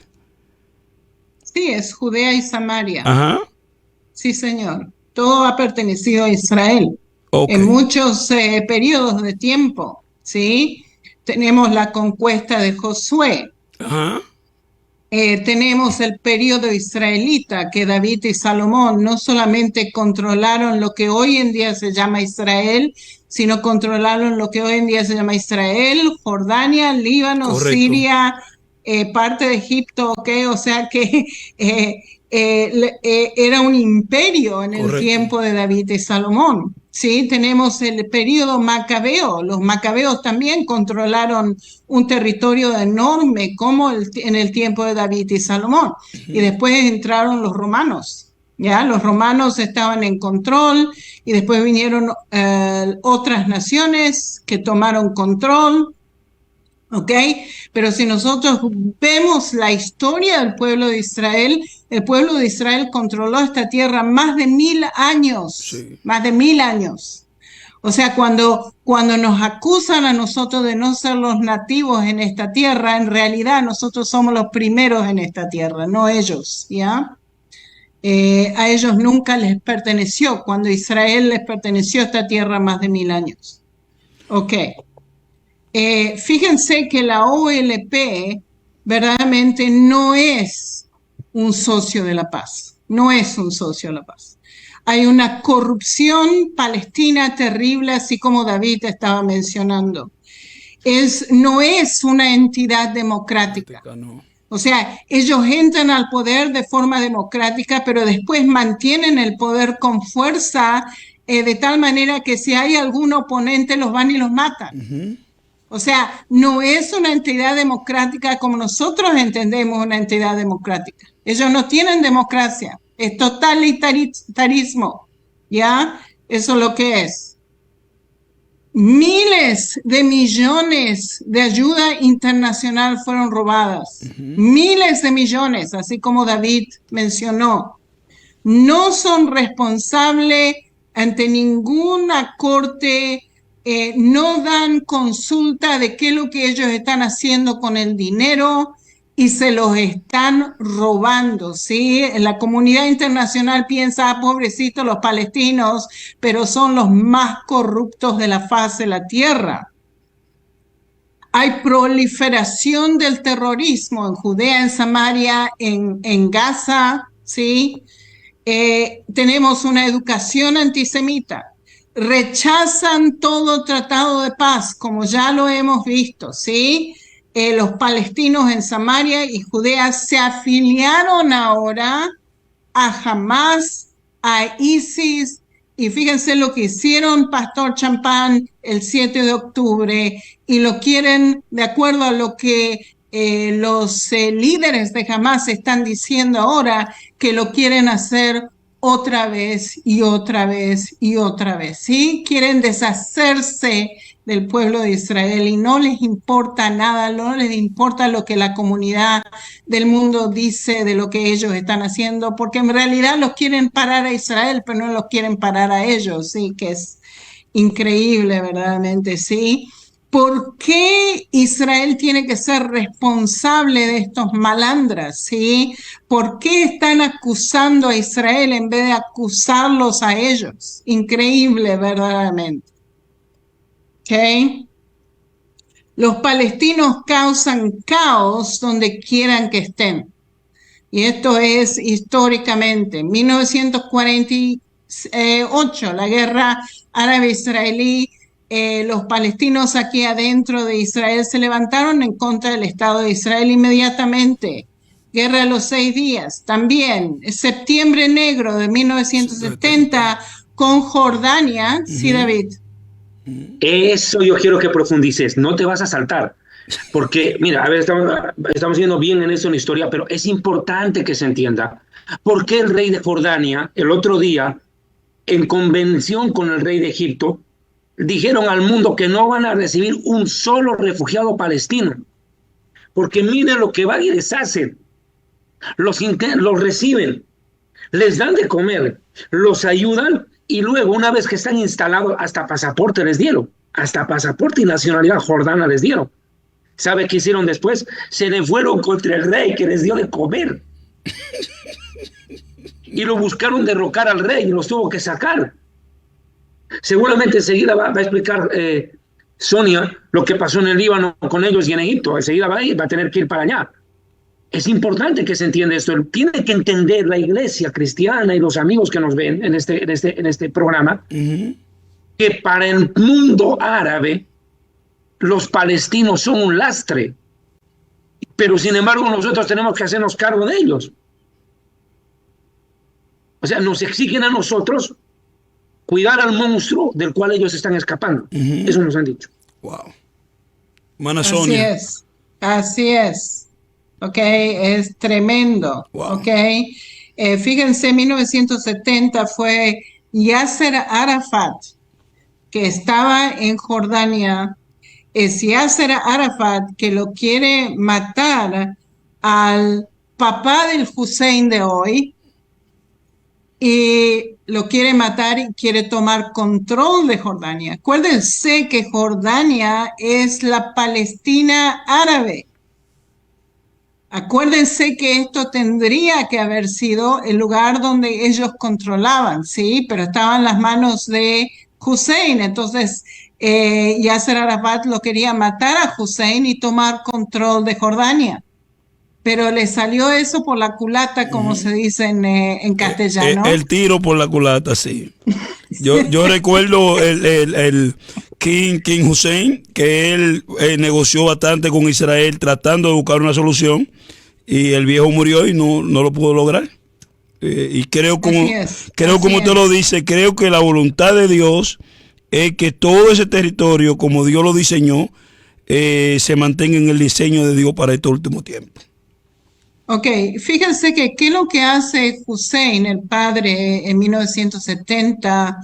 Sí, es Judea y Samaria. Ajá. Sí, señor. Todo ha pertenecido a Israel. Okay. En muchos periodos de tiempo, ¿sí? Tenemos la conquista de Josué. Ajá. Tenemos el periodo israelita, que David y Salomón no solamente controlaron lo que hoy en día se llama Israel, sino controlaron lo que hoy en día se llama Israel, Jordania, Líbano, correcto, Siria, parte de Egipto, ¿ok? O sea que era un imperio en el tiempo de David y Salomón. Sí, tenemos el periodo macabeo. Los macabeos también controlaron un territorio enorme como en el tiempo de David y Salomón. Y después entraron los romanos. ¿Ya? Los romanos estaban en control y después vinieron otras naciones que tomaron control. ¿Ok? Pero si nosotros vemos la historia del pueblo de Israel, el pueblo de Israel controló esta tierra más de 1000 años. Sí. Más de 1000 años. O sea, cuando nos acusan a nosotros de no ser los nativos en esta tierra, en realidad nosotros somos los primeros en esta tierra, no ellos, ¿ya? A ellos nunca les perteneció, cuando Israel les perteneció a esta tierra más de 1000 años. Ok. Fíjense que la OLP verdaderamente no es un socio de la paz, no es un socio de la paz. Hay una corrupción palestina terrible, así como David estaba mencionando. No es una entidad democrática. No. O sea, ellos entran al poder de forma democrática, pero después mantienen el poder con fuerza, de tal manera que si hay algún oponente los van y los matan. O sea, no es una entidad democrática como nosotros entendemos una entidad democrática. Ellos no tienen democracia, es totalitarismo, ¿ya? Eso es lo que es. Miles de millones de ayuda internacional fueron robadas. Miles de millones, así como David mencionó. No son responsables ante ninguna corte, no dan consulta de qué es lo que ellos están haciendo con el dinero y se los están robando, ¿sí? La comunidad internacional piensa, pobrecitos los palestinos, pero son los más corruptos de la faz de la tierra. Hay proliferación del terrorismo en Judea, en Samaria, en Gaza, ¿sí? Tenemos una educación antisemita. Rechazan todo tratado de paz, como ya lo hemos visto, ¿sí? Los palestinos en Samaria y Judea se afiliaron ahora a Hamas, a ISIS, y fíjense lo que hicieron Pastor Champán el 7 de octubre, y lo quieren, de acuerdo a lo que los líderes de Hamas están diciendo ahora, que lo quieren hacer otra vez y otra vez y otra vez, ¿sí? Quieren deshacerse del pueblo de Israel y no les importa nada, no les importa lo que la comunidad del mundo dice de lo que ellos están haciendo, porque en realidad los quieren parar a Israel, pero no los quieren parar a ellos, ¿sí? Que es increíble, verdaderamente, ¿sí? ¿Por qué Israel tiene que ser responsable de estos malandras? ¿Sí? ¿Por qué están acusando a Israel en vez de acusarlos a ellos? Increíble, verdaderamente. ¿Ok? Los palestinos causan caos donde quieran que estén. Y esto es históricamente. 1948, la guerra árabe-israelí. Los palestinos aquí adentro de Israel se levantaron en contra del Estado de Israel inmediatamente. Guerra de los 6 días, también. Septiembre Negro de 1970 con Jordania. Sí, David. Eso yo quiero que profundices, no te vas a saltar. Porque, mira, a ver, estamos yendo bien en esto en la historia, pero es importante que se entienda por qué el rey de Jordania, el otro día, en convención con el rey de Egipto, dijeron al mundo que no van a recibir un solo refugiado palestino, porque miren lo que van y les hacen. Los reciben, les dan de comer, los ayudan y luego, una vez que están instalados, hasta pasaporte les dieron, hasta pasaporte y nacionalidad jordana les dieron. ¿Sabe qué hicieron después? Se le fueron contra el rey que les dio de comer. Y lo buscaron derrocar al rey y los tuvo que sacar. Seguramente enseguida va a explicar Sonia lo que pasó en el Líbano con ellos y en Egipto. Enseguida va a tener que ir para allá. Es importante que se entienda esto. Tiene que entender la iglesia cristiana y los amigos que nos ven en este programa, que para el mundo árabe los palestinos son un lastre, pero sin embargo nosotros tenemos que hacernos cargo de ellos. O sea, nos exigen a nosotros cuidar al monstruo del cual ellos están escapando. Eso nos han dicho. Wow. Mana Sonia. Así es. Ok, es tremendo. Wow. Ok, fíjense, 1970 fue Yasser Arafat, que estaba en Jordania. Es Yasser Arafat que lo quiere matar al papá del Hussein de hoy, y lo quiere matar y quiere tomar control de Jordania. Acuérdense que Jordania es la Palestina árabe. Acuérdense que esto tendría que haber sido el lugar donde ellos controlaban, ¿sí? Pero estaba en las manos de Hussein. Entonces, Yasser Arafat lo quería matar a Hussein y tomar control de Jordania. pero le salió eso por la culata, como se dice en castellano. El tiro por la culata, sí. Yo recuerdo el King Hussein, que él negoció bastante con Israel tratando de buscar una solución, y el viejo murió y no lo pudo lograr. Y creo como usted lo dice, creo que la voluntad de Dios es que todo ese territorio, como Dios lo diseñó, se mantenga en el diseño de Dios para este último tiempo. Ok, fíjense que qué es lo que hace Hussein, el padre, en 1970,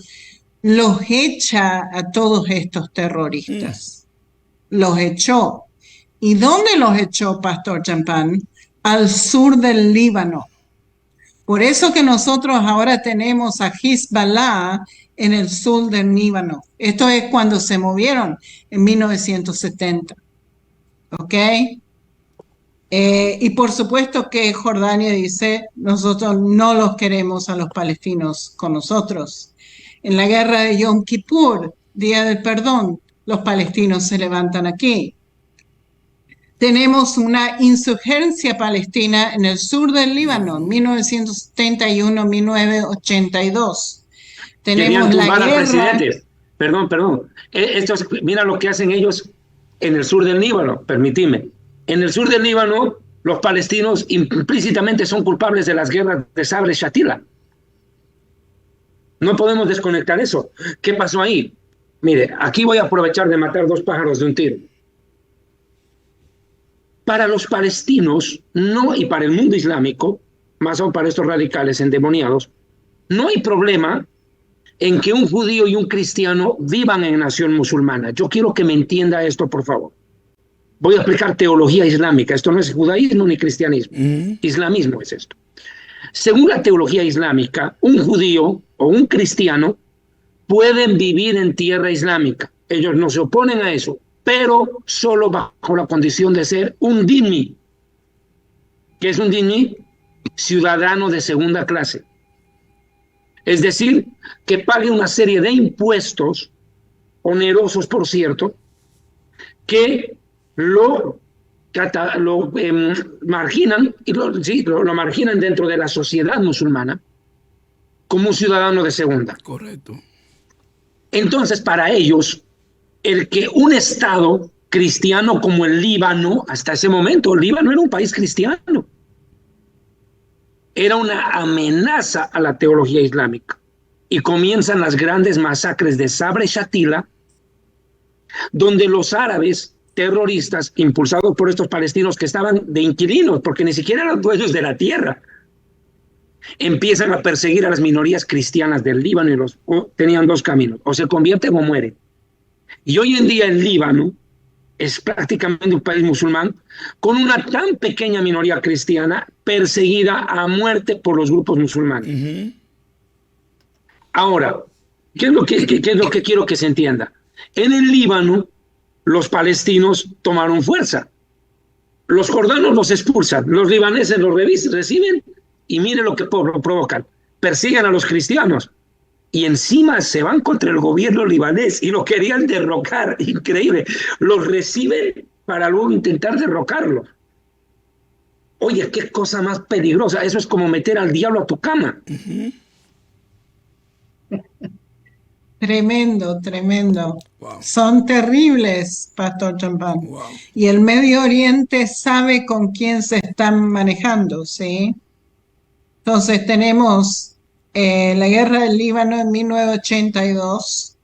los echa a todos estos terroristas. Los echó. ¿Y dónde los echó, Pastor Champán? Al sur del Líbano. Por eso que nosotros ahora tenemos a Hezbollah en el sur del Líbano. Esto es cuando se movieron en 1970. ¿Ok? Y por supuesto que Jordania dice, nosotros no los queremos a los palestinos con nosotros. En la guerra de Yom Kippur, Día del Perdón, los palestinos se levantan aquí. Tenemos una insurgencia palestina en el sur del Líbano, 1971-1982. Tenemos la guerra... Perdón. Mira lo que hacen ellos en el sur del Líbano, permíteme. En el sur del Líbano, los palestinos implícitamente son culpables de las guerras de Sabra y Shatila. No podemos desconectar eso. ¿Qué pasó ahí? Mire, aquí voy a aprovechar de matar dos pájaros de un tiro. Para los palestinos, y para el mundo islámico, más aún para estos radicales endemoniados, no hay problema en que un judío y un cristiano vivan en nación musulmana. Yo quiero que me entienda esto, por favor. Voy a explicar teología islámica. Esto no es judaísmo ni cristianismo. Islamismo es esto. Según la teología islámica, un judío o un cristiano pueden vivir en tierra islámica. Ellos no se oponen a eso, pero solo bajo la condición de ser un dhimmi. ¿Qué es un dhimmi? Ciudadano de segunda clase. Es decir, que pague una serie de impuestos, onerosos por cierto, que lo marginan, y lo marginan dentro de la sociedad musulmana como un ciudadano de segunda. Correcto. Entonces, para ellos, el que un Estado cristiano como el Líbano, hasta ese momento, el Líbano era un país cristiano, era una amenaza a la teología islámica. Y comienzan las grandes masacres de Sabra y Shatila, donde los árabes terroristas, impulsados por estos palestinos que estaban de inquilinos, porque ni siquiera eran dueños de la tierra, empiezan a perseguir a las minorías cristianas del Líbano y tenían dos caminos, o se convierten o mueren. Y hoy en día el Líbano es prácticamente un país musulmán con una tan pequeña minoría cristiana perseguida a muerte por los grupos musulmanes. Ahora, ¿qué es lo que quiero que se entienda? En el Líbano, los palestinos tomaron fuerza. Los jordanos los expulsan, los libaneses los reciben y miren lo que provocan. Persiguen a los cristianos y encima se van contra el gobierno libanés y lo querían derrocar. Increíble. Los reciben para luego intentar derrocarlo. Oye, qué cosa más peligrosa. Eso es como meter al diablo a tu cama. Tremendo. Wow. Son terribles, Pastor Champán. Wow. Y el Medio Oriente sabe con quién se están manejando, ¿sí? Entonces tenemos la guerra del Líbano en 1982,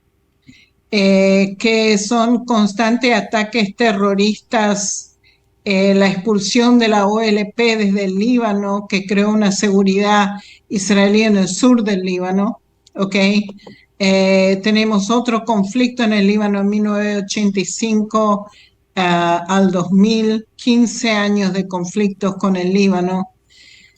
que son constantes ataques terroristas, la expulsión de la OLP desde el Líbano, que creó una seguridad israelí en el sur del Líbano, ¿ok? Tenemos otro conflicto en el Líbano en 1985 al 2000, 15 años de conflictos con el Líbano.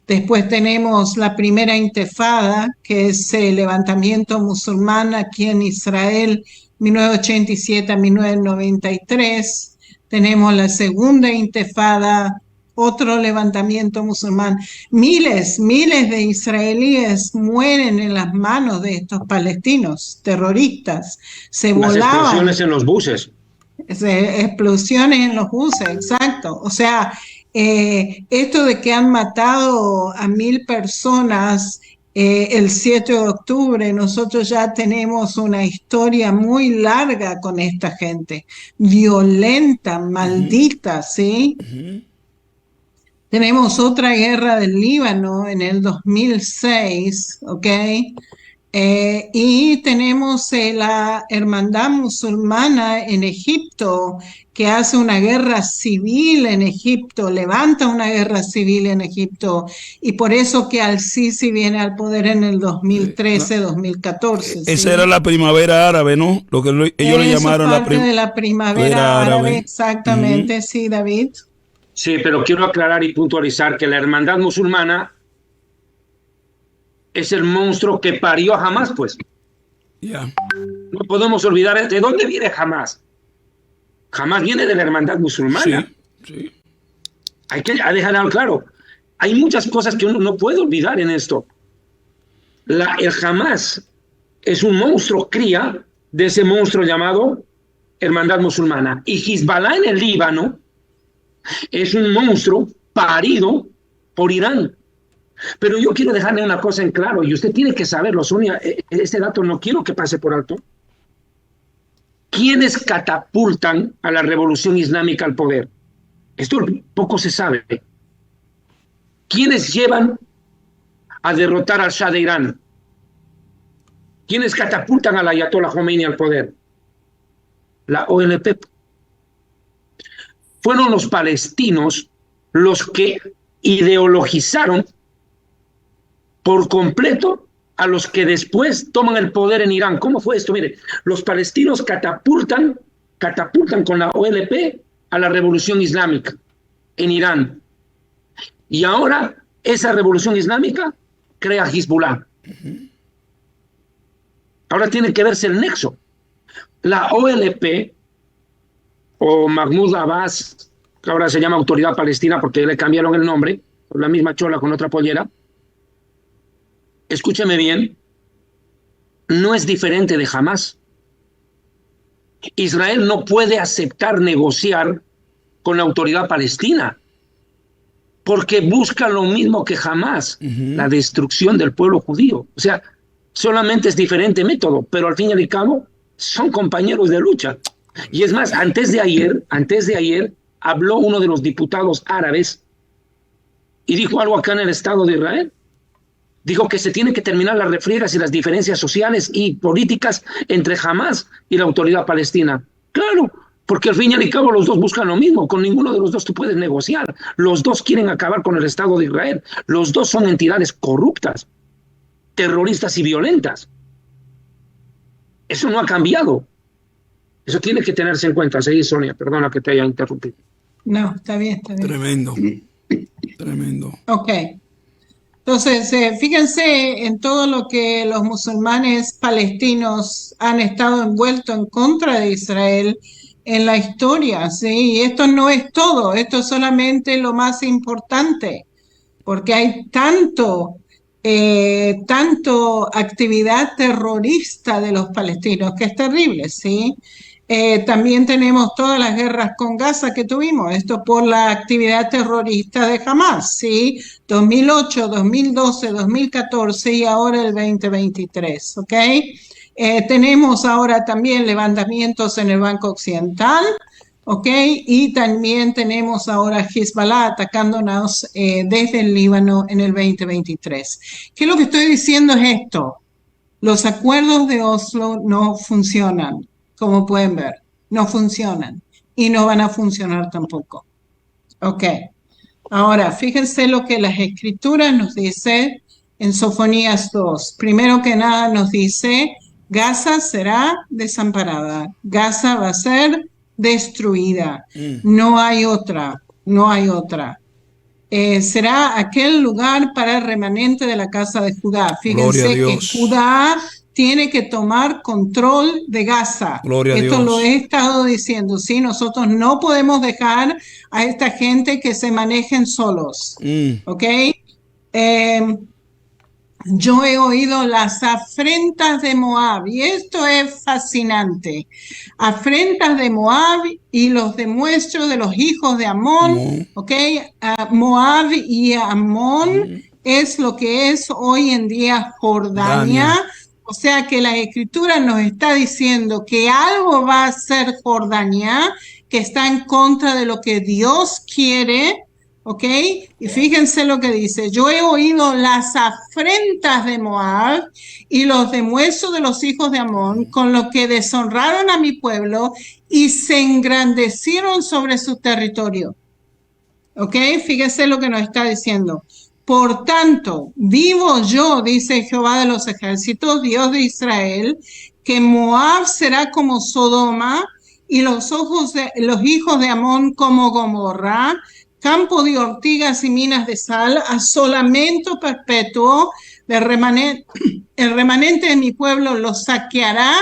Después tenemos la primera intifada, que es el levantamiento musulmán aquí en Israel, 1987 a 1993. Tenemos la segunda intifada, otro levantamiento musulmán. Miles de israelíes mueren en las manos de estos palestinos terroristas. Se volaban. Las explosiones en los buses. Explosiones en los buses, exacto. O sea, Esto de que han matado a 1.000 personas el 7 de octubre, nosotros ya tenemos una historia muy larga con esta gente, violenta, maldita, ¿sí? Tenemos otra guerra del Líbano en el 2006, ¿ok? Y tenemos la Hermandad Musulmana en Egipto, que hace una guerra civil en Egipto, levanta una guerra civil en Egipto, y por eso que Al-Sisi viene al poder en el 2013, 2014. Esa ¿sí? era la primavera árabe, ¿no? Lo que ellos le llamaron parte de la primavera árabe, exactamente, sí, David. Sí, pero quiero aclarar y puntualizar que la Hermandad Musulmana es el monstruo que parió a Hamás, pues. Yeah. No podemos olvidar de dónde viene Hamás. Hamás viene de la Hermandad Musulmana. Sí. Hay que dejarlo claro. Hay muchas cosas que uno no puede olvidar en esto. El Hamás es un monstruo cría de ese monstruo llamado Hermandad Musulmana. Y Hezbollah en el Líbano es un monstruo parido por Irán. Pero yo quiero dejarle una cosa en claro, y usted tiene que saberlo, Sonia, este dato no quiero que pase por alto. ¿Quiénes catapultan a la revolución islámica al poder? Esto poco se sabe. ¿Quiénes llevan a derrotar al Shah de Irán? ¿Quiénes catapultan al Ayatollah Khomeini al poder? La OLP. Fueron los palestinos los que ideologizaron por completo a los que después toman el poder en Irán. ¿Cómo fue esto? Mire, los palestinos catapultan con la OLP a la revolución islámica en Irán. Y ahora esa revolución islámica crea Hezbollah. Ahora tiene que verse el nexo. La OLP, o Mahmoud Abbas, que ahora se llama Autoridad Palestina porque le cambiaron el nombre, por la misma chola con otra pollera, escúcheme bien, no es diferente de Hamás. Israel no puede aceptar negociar con la Autoridad Palestina porque busca lo mismo que Hamás, la destrucción del pueblo judío. O sea, solamente es diferente método, pero al fin y al cabo son compañeros de lucha. Y es más, antes de ayer habló uno de los diputados árabes y dijo algo acá en el Estado de Israel. Dijo que se tienen que terminar las refriegas y las diferencias sociales y políticas entre Hamás y la Autoridad Palestina. Claro, porque al fin y al cabo los dos buscan lo mismo. Con ninguno de los dos tú puedes negociar. Los dos quieren acabar con el Estado de Israel. Los dos son entidades corruptas, terroristas y violentas. Eso no ha cambiado. Eso tiene que tenerse en cuenta. Seguí, Sonia, perdona que te haya interrumpido. No, está bien. Tremendo. Ok. Entonces, fíjense en todo lo que los musulmanes palestinos han estado envueltos en contra de Israel en la historia, ¿sí? Y esto no es todo, esto es solamente lo más importante, porque hay tanto actividad terrorista de los palestinos que es terrible, ¿sí? También tenemos todas las guerras con Gaza que tuvimos, esto por la actividad terrorista de Hamás, ¿sí? 2008, 2012, 2014 y ahora el 2023, ¿ok? Tenemos ahora también levantamientos en el Banco Occidental, ¿ok? Y también tenemos ahora Hezbollah atacándonos desde el Líbano en el 2023. ¿Qué es lo que estoy diciendo? Es esto: los acuerdos de Oslo no funcionan. Como pueden ver, no funcionan y no van a funcionar tampoco. Ok, ahora fíjense lo que las escrituras nos dice en Sofonías 2. Primero que nada nos dice, Gaza será desamparada, Gaza va a ser destruida, no hay otra. Será aquel lugar para el remanente de la casa de Judá. Fíjense que Judá tiene que tomar control de Gaza. Esto lo he estado diciendo, ¿sí? Nosotros no podemos dejar a esta gente que se manejen solos, ¿ok? Yo he oído las afrentas de Moab, y esto es fascinante. Afrentas de Moab y los demuestros de los hijos de Amón, ¿ok? Moab y Amón es lo que es hoy en día Jordania. O sea que la Escritura nos está diciendo que algo va a ser Jordania, que está en contra de lo que Dios quiere. ¿Ok? Y fíjense lo que dice. Yo he oído las afrentas de Moab y los demuestros de los hijos de Amón, con lo que deshonraron a mi pueblo y se engrandecieron sobre su territorio. ¿Ok? Fíjense lo que nos está diciendo. Por tanto, vivo yo, dice Jehová de los ejércitos, Dios de Israel, que Moab será como Sodoma y los hijos de Amón como Gomorra, campo de ortigas y minas de sal, asolamento perpetuo. El remanente de mi pueblo los saqueará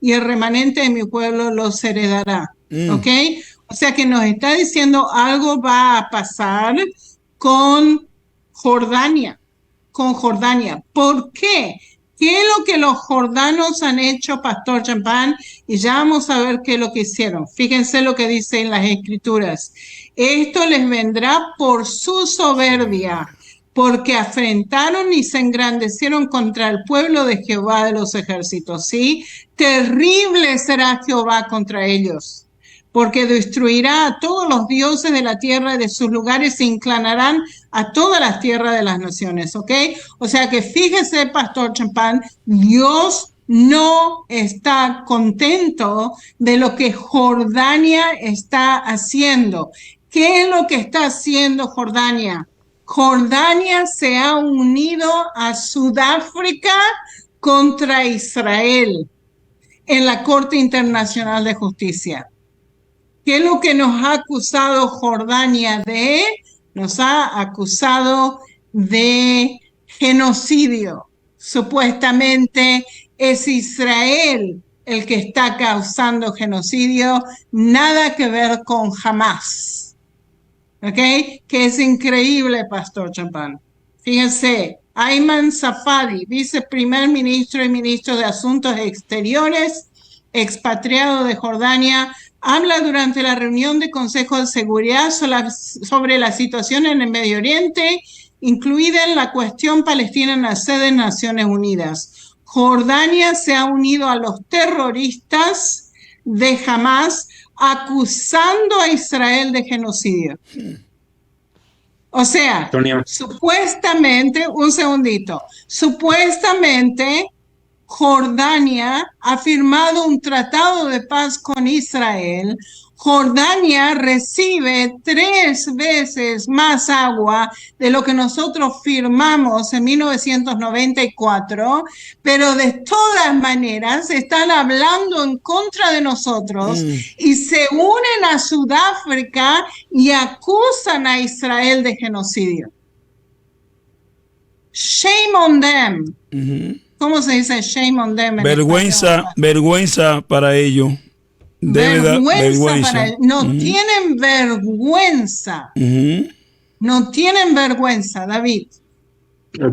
y el remanente de mi pueblo los heredará. ¿Ok? O sea que nos está diciendo algo va a pasar con Jordania. ¿Por qué? ¿Qué es lo que los jordanos han hecho, Pastor Champán? Y ya vamos a ver qué es lo que hicieron. Fíjense lo que dice en las Escrituras. Esto les vendrá por su soberbia, porque afrentaron y se engrandecieron contra el pueblo de Jehová de los ejércitos. ¿Sí? Terrible será Jehová contra ellos, porque destruirá a todos los dioses de la tierra y de sus lugares se inclinarán a todas las tierras de las naciones, ¿ok? O sea que fíjese, Pastor Champán, Dios no está contento de lo que Jordania está haciendo. ¿Qué es lo que está haciendo Jordania? Jordania se ha unido a Sudáfrica contra Israel en la Corte Internacional de Justicia. ¿Qué es lo que nos ha acusado Jordania de? Nos ha acusado de genocidio. Supuestamente es Israel el que está causando genocidio, nada que ver con Hamás. ¿Ok? Que es increíble, Pastor Champán. Fíjense, Ayman Safadi, viceprimer ministro y ministro de Asuntos Exteriores, expatriado de Jordania, habla durante la reunión de Consejo de Seguridad sobre la situación en el Medio Oriente, incluida en la cuestión palestina en la sede de Naciones Unidas. Jordania se ha unido a los terroristas de Hamás, acusando a Israel de genocidio. O sea, supuestamente, un segundito, supuestamente Jordania ha firmado un tratado de paz con Israel. Jordania recibe 3 veces más agua de lo que nosotros firmamos en 1994, pero de todas maneras están hablando en contra de nosotros y se unen a Sudáfrica y acusan a Israel de genocidio. Shame on them. ¿Cómo se dice shame on them? Vergüenza para ellos. Vergüenza. Para ellos. No tienen vergüenza. No tienen vergüenza, David.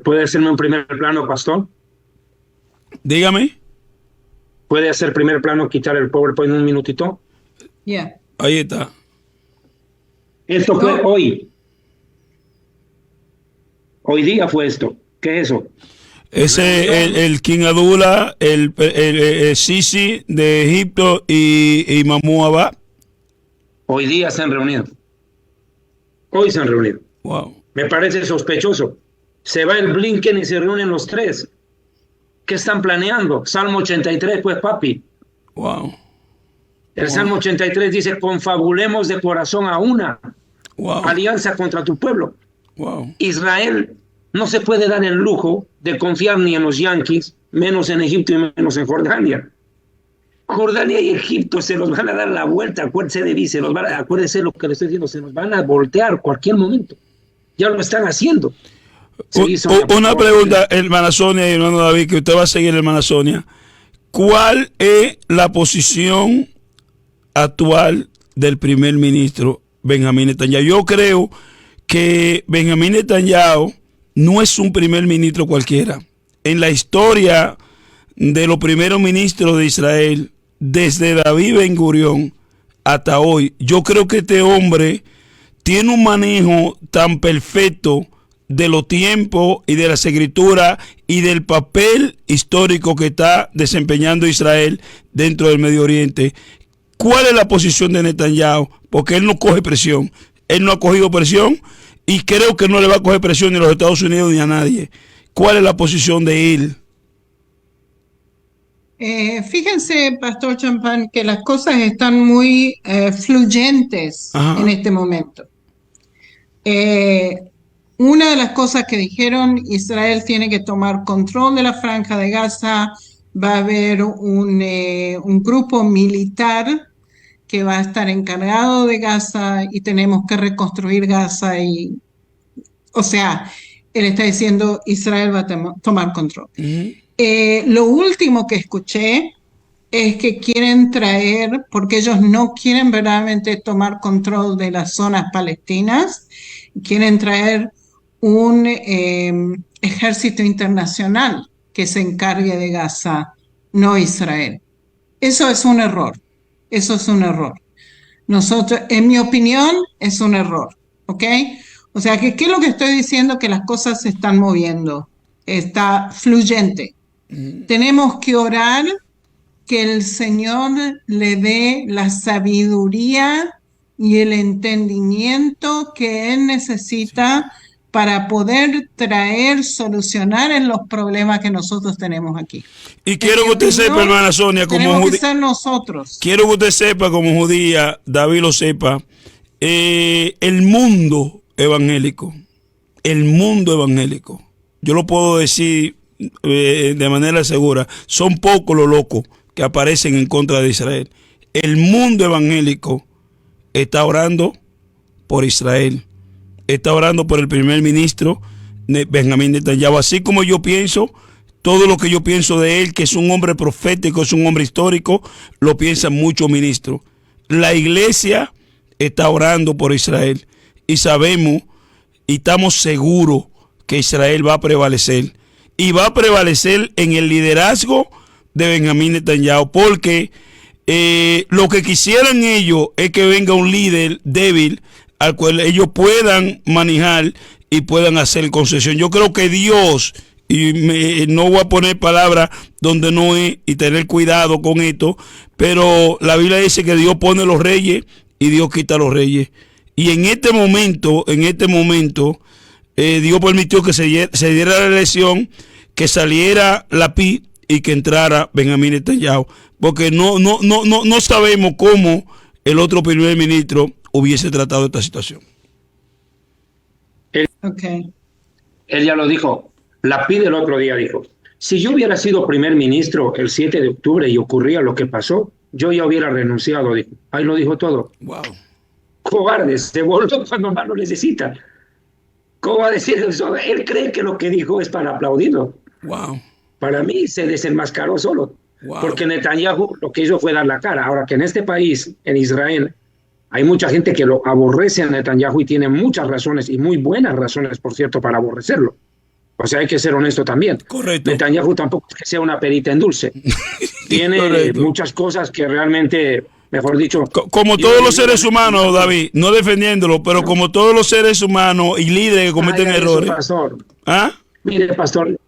¿Puede hacerme un primer plano, pastor? Dígame. ¿Puede hacer primer plano, quitar el PowerPoint un minutito? Yeah. Ahí está. Esto fue hoy. Hoy día fue esto. ¿Qué es eso? Ese el King Abdullah, el Sisi de Egipto y Mahmoud Abbas. Hoy día se han reunido. Hoy se han reunido. Wow. Me parece sospechoso. Se va el Blinken y se reúnen los 3. ¿Qué están planeando? Salmo 83, pues, papi. Wow. El Salmo 83 dice, confabulemos de corazón a una alianza contra tu pueblo. Wow. Israel no se puede dar el lujo de confiar ni en los yanquis, menos en Egipto y menos en Jordania. Jordania y Egipto se los van a dar la vuelta, acuérdese de mí, acuérdese lo que le estoy diciendo, se nos van a voltear cualquier momento. Ya lo están haciendo. Una pregunta, hermana Sonia y hermano David, que usted va a seguir, hermana Sonia. ¿Cuál es la posición actual del primer ministro Benjamín Netanyahu? Yo creo que Benjamín Netanyahu no es un primer ministro cualquiera. en la historia de los primeros ministros de Israel, desde David Ben Gurión hasta hoy. Yo creo que este hombre tiene un manejo tan perfecto de los tiempos y de las escrituras y del papel histórico que está desempeñando Israel dentro del Medio Oriente. ¿Cuál es la posición de Netanyahu? Porque él no coge presión. Él no ha cogido presión y creo que no le va a coger presión ni a los Estados Unidos ni a nadie. ¿Cuál es la posición de él? Fíjense, Pastor Champán, que las cosas están muy fluyentes en este momento. Una de las cosas que dijeron, Israel tiene que tomar control de la Franja de Gaza, va a haber un grupo militar que va a estar encargado de Gaza y tenemos que reconstruir Gaza o sea, él está diciendo Israel va a tomar control. Lo último que escuché es que quieren traer, porque ellos no quieren verdaderamente tomar control de las zonas palestinas, quieren traer un ejército internacional que se encargue de Gaza, no Israel. Eso es un error. Eso es un error. Nosotros, en mi opinión, es un error. ¿Ok? O sea, ¿qué es lo que estoy diciendo? Que las cosas se están moviendo. Está fluyente. Tenemos que orar que el Señor le dé la sabiduría y el entendimiento que Él necesita para poder solucionar en los problemas que nosotros tenemos aquí. Y quiero que usted sepa, hermana Sonia, como judía, nosotros. Quiero que usted sepa, como judía, David lo sepa, el mundo evangélico, yo lo puedo decir de manera segura, son pocos los locos que aparecen en contra de Israel. El mundo evangélico está orando por Israel, está orando por el primer ministro Benjamín Netanyahu, así como yo pienso, todo lo que yo pienso de él, que es un hombre profético, es un hombre histórico, lo piensan muchos ministros. La iglesia está orando por Israel y sabemos y estamos seguros que Israel va a prevalecer y va a prevalecer en el liderazgo de Benjamín Netanyahu, porque lo que quisieran ellos es que venga un líder débil al cual ellos puedan manejar y puedan hacer concesión. Yo creo que Dios, y no voy a poner palabras donde no es y tener cuidado con esto, pero la Biblia dice que Dios pone los reyes y Dios quita los reyes. Y en este momento, Dios permitió que se diera la elección, que saliera Lapid y que entrara Benjamín Netanyahu, porque no sabemos cómo el otro primer ministro hubiese tratado esta situación. Él ya lo dijo. Lapid el otro día dijo, si yo hubiera sido primer ministro el 7 de octubre y ocurría lo que pasó, yo ya hubiera renunciado. Dijo. Ahí lo dijo todo. Wow. Cobarde, se volvió cuando más lo necesita. ¿Cómo va a decir eso? Él cree que lo que dijo es para aplaudirlo. Wow. Para mí se desenmascaró solo. Wow. Porque Netanyahu lo que hizo fue dar la cara. Ahora que en este país, en Israel, hay mucha gente que lo aborrece a Netanyahu y tiene muchas razones, y muy buenas razones, por cierto, para aborrecerlo. O sea, hay que ser honesto también. Correcto. Netanyahu tampoco es que sea una perita en dulce. Tiene muchas cosas que realmente, mejor dicho... Como todos los seres humanos, David, no defendiéndolo, pero como todos los seres humanos y líderes que cometen errores. Pastor. ¿Ah? Mire, pastor,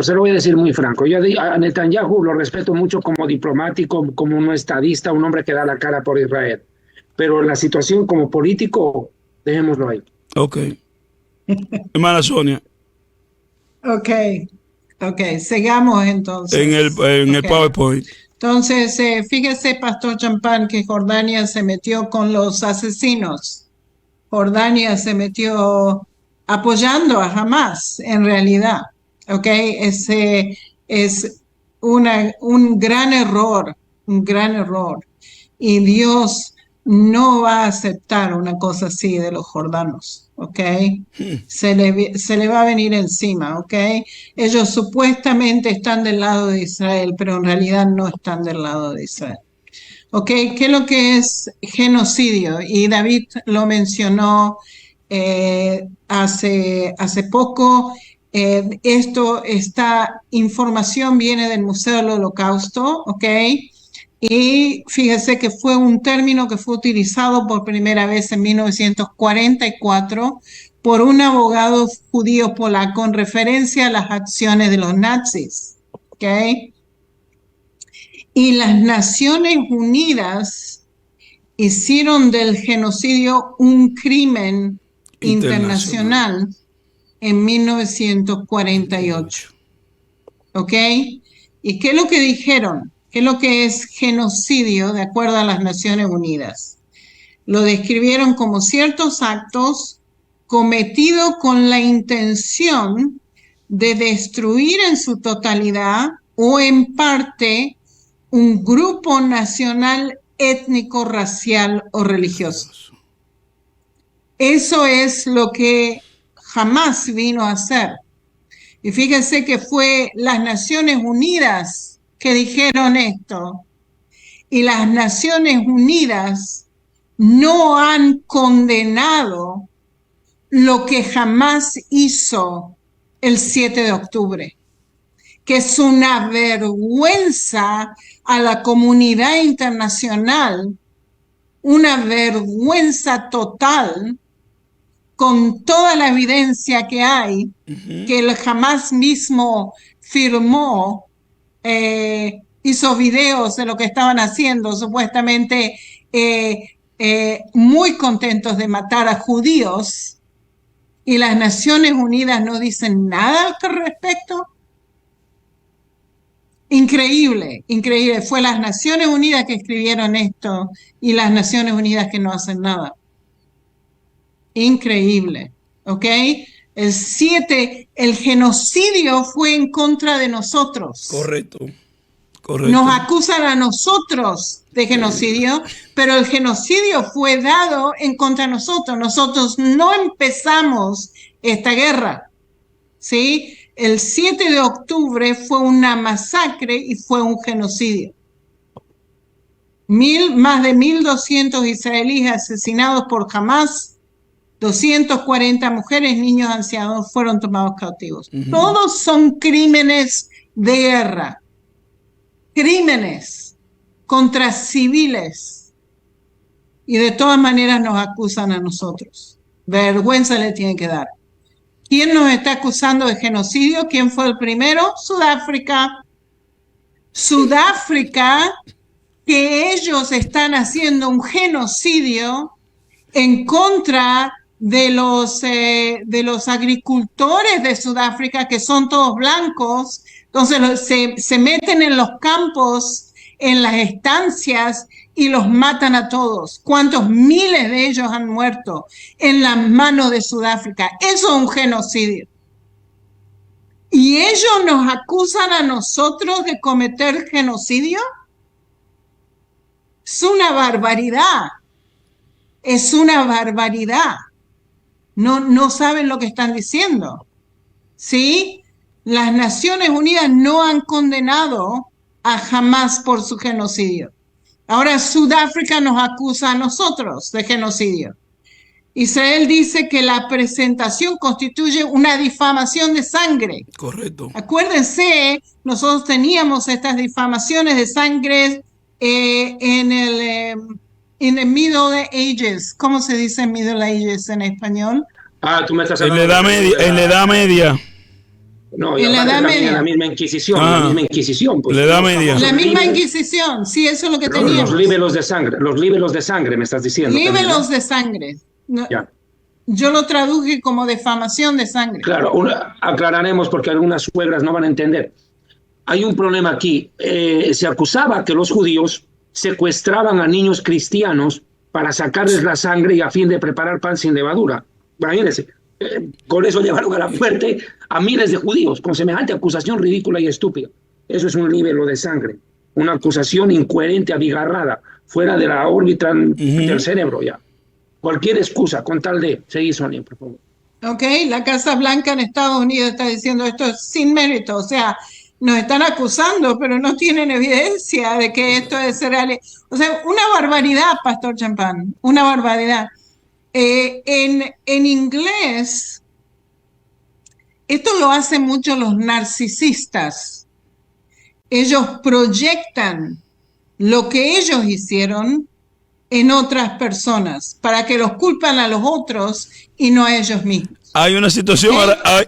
se lo voy a decir muy franco. Yo a Netanyahu lo respeto mucho como diplomático, como un estadista, un hombre que da la cara por Israel. Pero la situación como político, dejémoslo ahí. Ok. Hermana Sonia. Ok, sigamos entonces. En el PowerPoint. Entonces, fíjese, Pastor Champán, que Jordania se metió con los asesinos. Jordania se metió apoyando a Hamas, en realidad. Ok, ese es un gran error, Y Dios no va a aceptar una cosa así de los jordanos. ¿Ok? Se le va a venir encima, ¿ok? Ellos supuestamente están del lado de Israel, pero en realidad no están del lado de Israel. ¿Ok? ¿Qué es lo que es genocidio? Y David lo mencionó hace poco. Esta información viene del Museo del Holocausto, ¿ok? Y fíjese que fue un término que fue utilizado por primera vez en 1944 por un abogado judío polaco en referencia a las acciones de los nazis, ¿ok? Y las Naciones Unidas hicieron del genocidio un crimen internacional en 1948. ¿Ok? ¿Y qué es lo que dijeron? ¿Qué es lo que es genocidio de acuerdo a las Naciones Unidas? Lo describieron como ciertos actos cometidos con la intención de destruir en su totalidad o en parte un grupo nacional, étnico, racial o religioso. Eso es lo que jamás vino a hacer. Y fíjense que fue las Naciones Unidas que dijeron esto. Y las Naciones Unidas no han condenado lo que jamás hizo el 7 de octubre, que es una vergüenza a la comunidad internacional, una vergüenza total, con toda la evidencia que hay, que el Hamas mismo firmó, hizo videos de lo que estaban haciendo, supuestamente muy contentos de matar a judíos, y las Naciones Unidas no dicen nada al respecto. Increíble, increíble. Fue las Naciones Unidas que escribieron esto y las Naciones Unidas que no hacen nada. Increíble, ¿ok? El genocidio fue en contra de nosotros. Correcto, correcto. Nos acusan a nosotros de genocidio, pero el genocidio fue dado en contra de nosotros. Nosotros no empezamos esta guerra, ¿sí? El 7 de octubre fue una masacre y fue un genocidio. Más de 1.200 israelíes asesinados por Hamas, 240 mujeres, niños, ancianos fueron tomados cautivos. Todos son crímenes de guerra, crímenes contra civiles. Y de todas maneras nos acusan a nosotros. Vergüenza le tienen que dar. ¿Quién nos está acusando de genocidio? ¿Quién fue el primero? Sudáfrica. Sudáfrica, que ellos están haciendo un genocidio en contra de los agricultores de Sudáfrica, que son todos blancos. Entonces se meten en los campos, en las estancias, y los matan a todos. ¿Cuántos miles de ellos han muerto en las manos de Sudáfrica? Eso es un genocidio. ¿Y ellos nos acusan a nosotros de cometer genocidio? Es una barbaridad. Es una barbaridad. No saben lo que están diciendo. ¿Sí? Las Naciones Unidas no han condenado a Hamas por su genocidio. Ahora Sudáfrica nos acusa a nosotros de genocidio. Israel dice que la presentación constituye una difamación de sangre. Correcto. Acuérdense, nosotros teníamos estas difamaciones de sangre en el Middle Ages. ¿Cómo se dice Middle Ages en español? Tú me estás hablando en la Edad Media. No, en la Edad Media. La misma Inquisición, la misma Inquisición. Pues, la Edad Media. La misma Inquisición, sí, eso es lo que teníamos. Los libelos de sangre, me estás diciendo. Libelos de sangre. No, ya. Yo lo traduje como defamación de sangre. Claro, aclararemos porque algunas suegras no van a entender. Hay un problema aquí. Se acusaba que los judíos secuestraban a niños cristianos para sacarles la sangre y a fin de preparar pan sin levadura. Imagínense. Con eso llevaron a la muerte a miles de judíos, con semejante acusación ridícula y estúpida. Eso es un libelo de sangre, una acusación incoherente, abigarrada, fuera de la órbita del cerebro ya. Cualquier excusa con tal de seguir, Sonia, por favor. Ok, la Casa Blanca en Estados Unidos está diciendo esto es sin mérito, o sea, nos están acusando, pero no tienen evidencia de que esto es real. O sea, una barbaridad, Pastor Champán, una barbaridad. En inglés, Esto lo hacen mucho los narcisistas. Ellos proyectan lo que ellos hicieron en otras personas para que los culpan a los otros y no a ellos mismos. Hay una situación,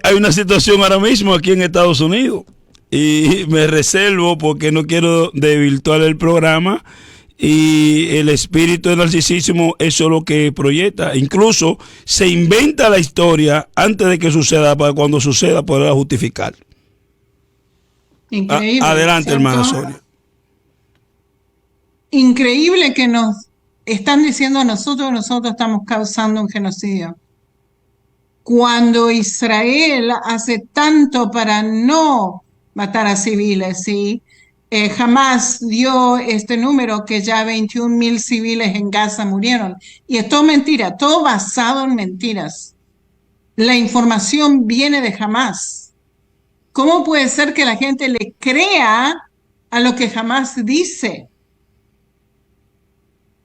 hay una situación ahora mismo aquí en Estados Unidos y me reservo porque no quiero desvirtuar el programa, y el espíritu del narcisismo eso es lo que proyecta. Incluso se inventa la historia antes de que suceda para cuando suceda poderla justificar. Increíble. Adelante, ¿cierto? hermana Sonia. Increíble que nos están diciendo a nosotros estamos causando un genocidio. Cuando Israel hace tanto para no matar a civiles, ¿sí? Jamás dio este número que ya 21.000 civiles en Gaza murieron. Y es todo mentira, todo basado en mentiras. La información viene de Hamás. ¿Cómo puede ser que la gente le crea a lo que Hamás dice?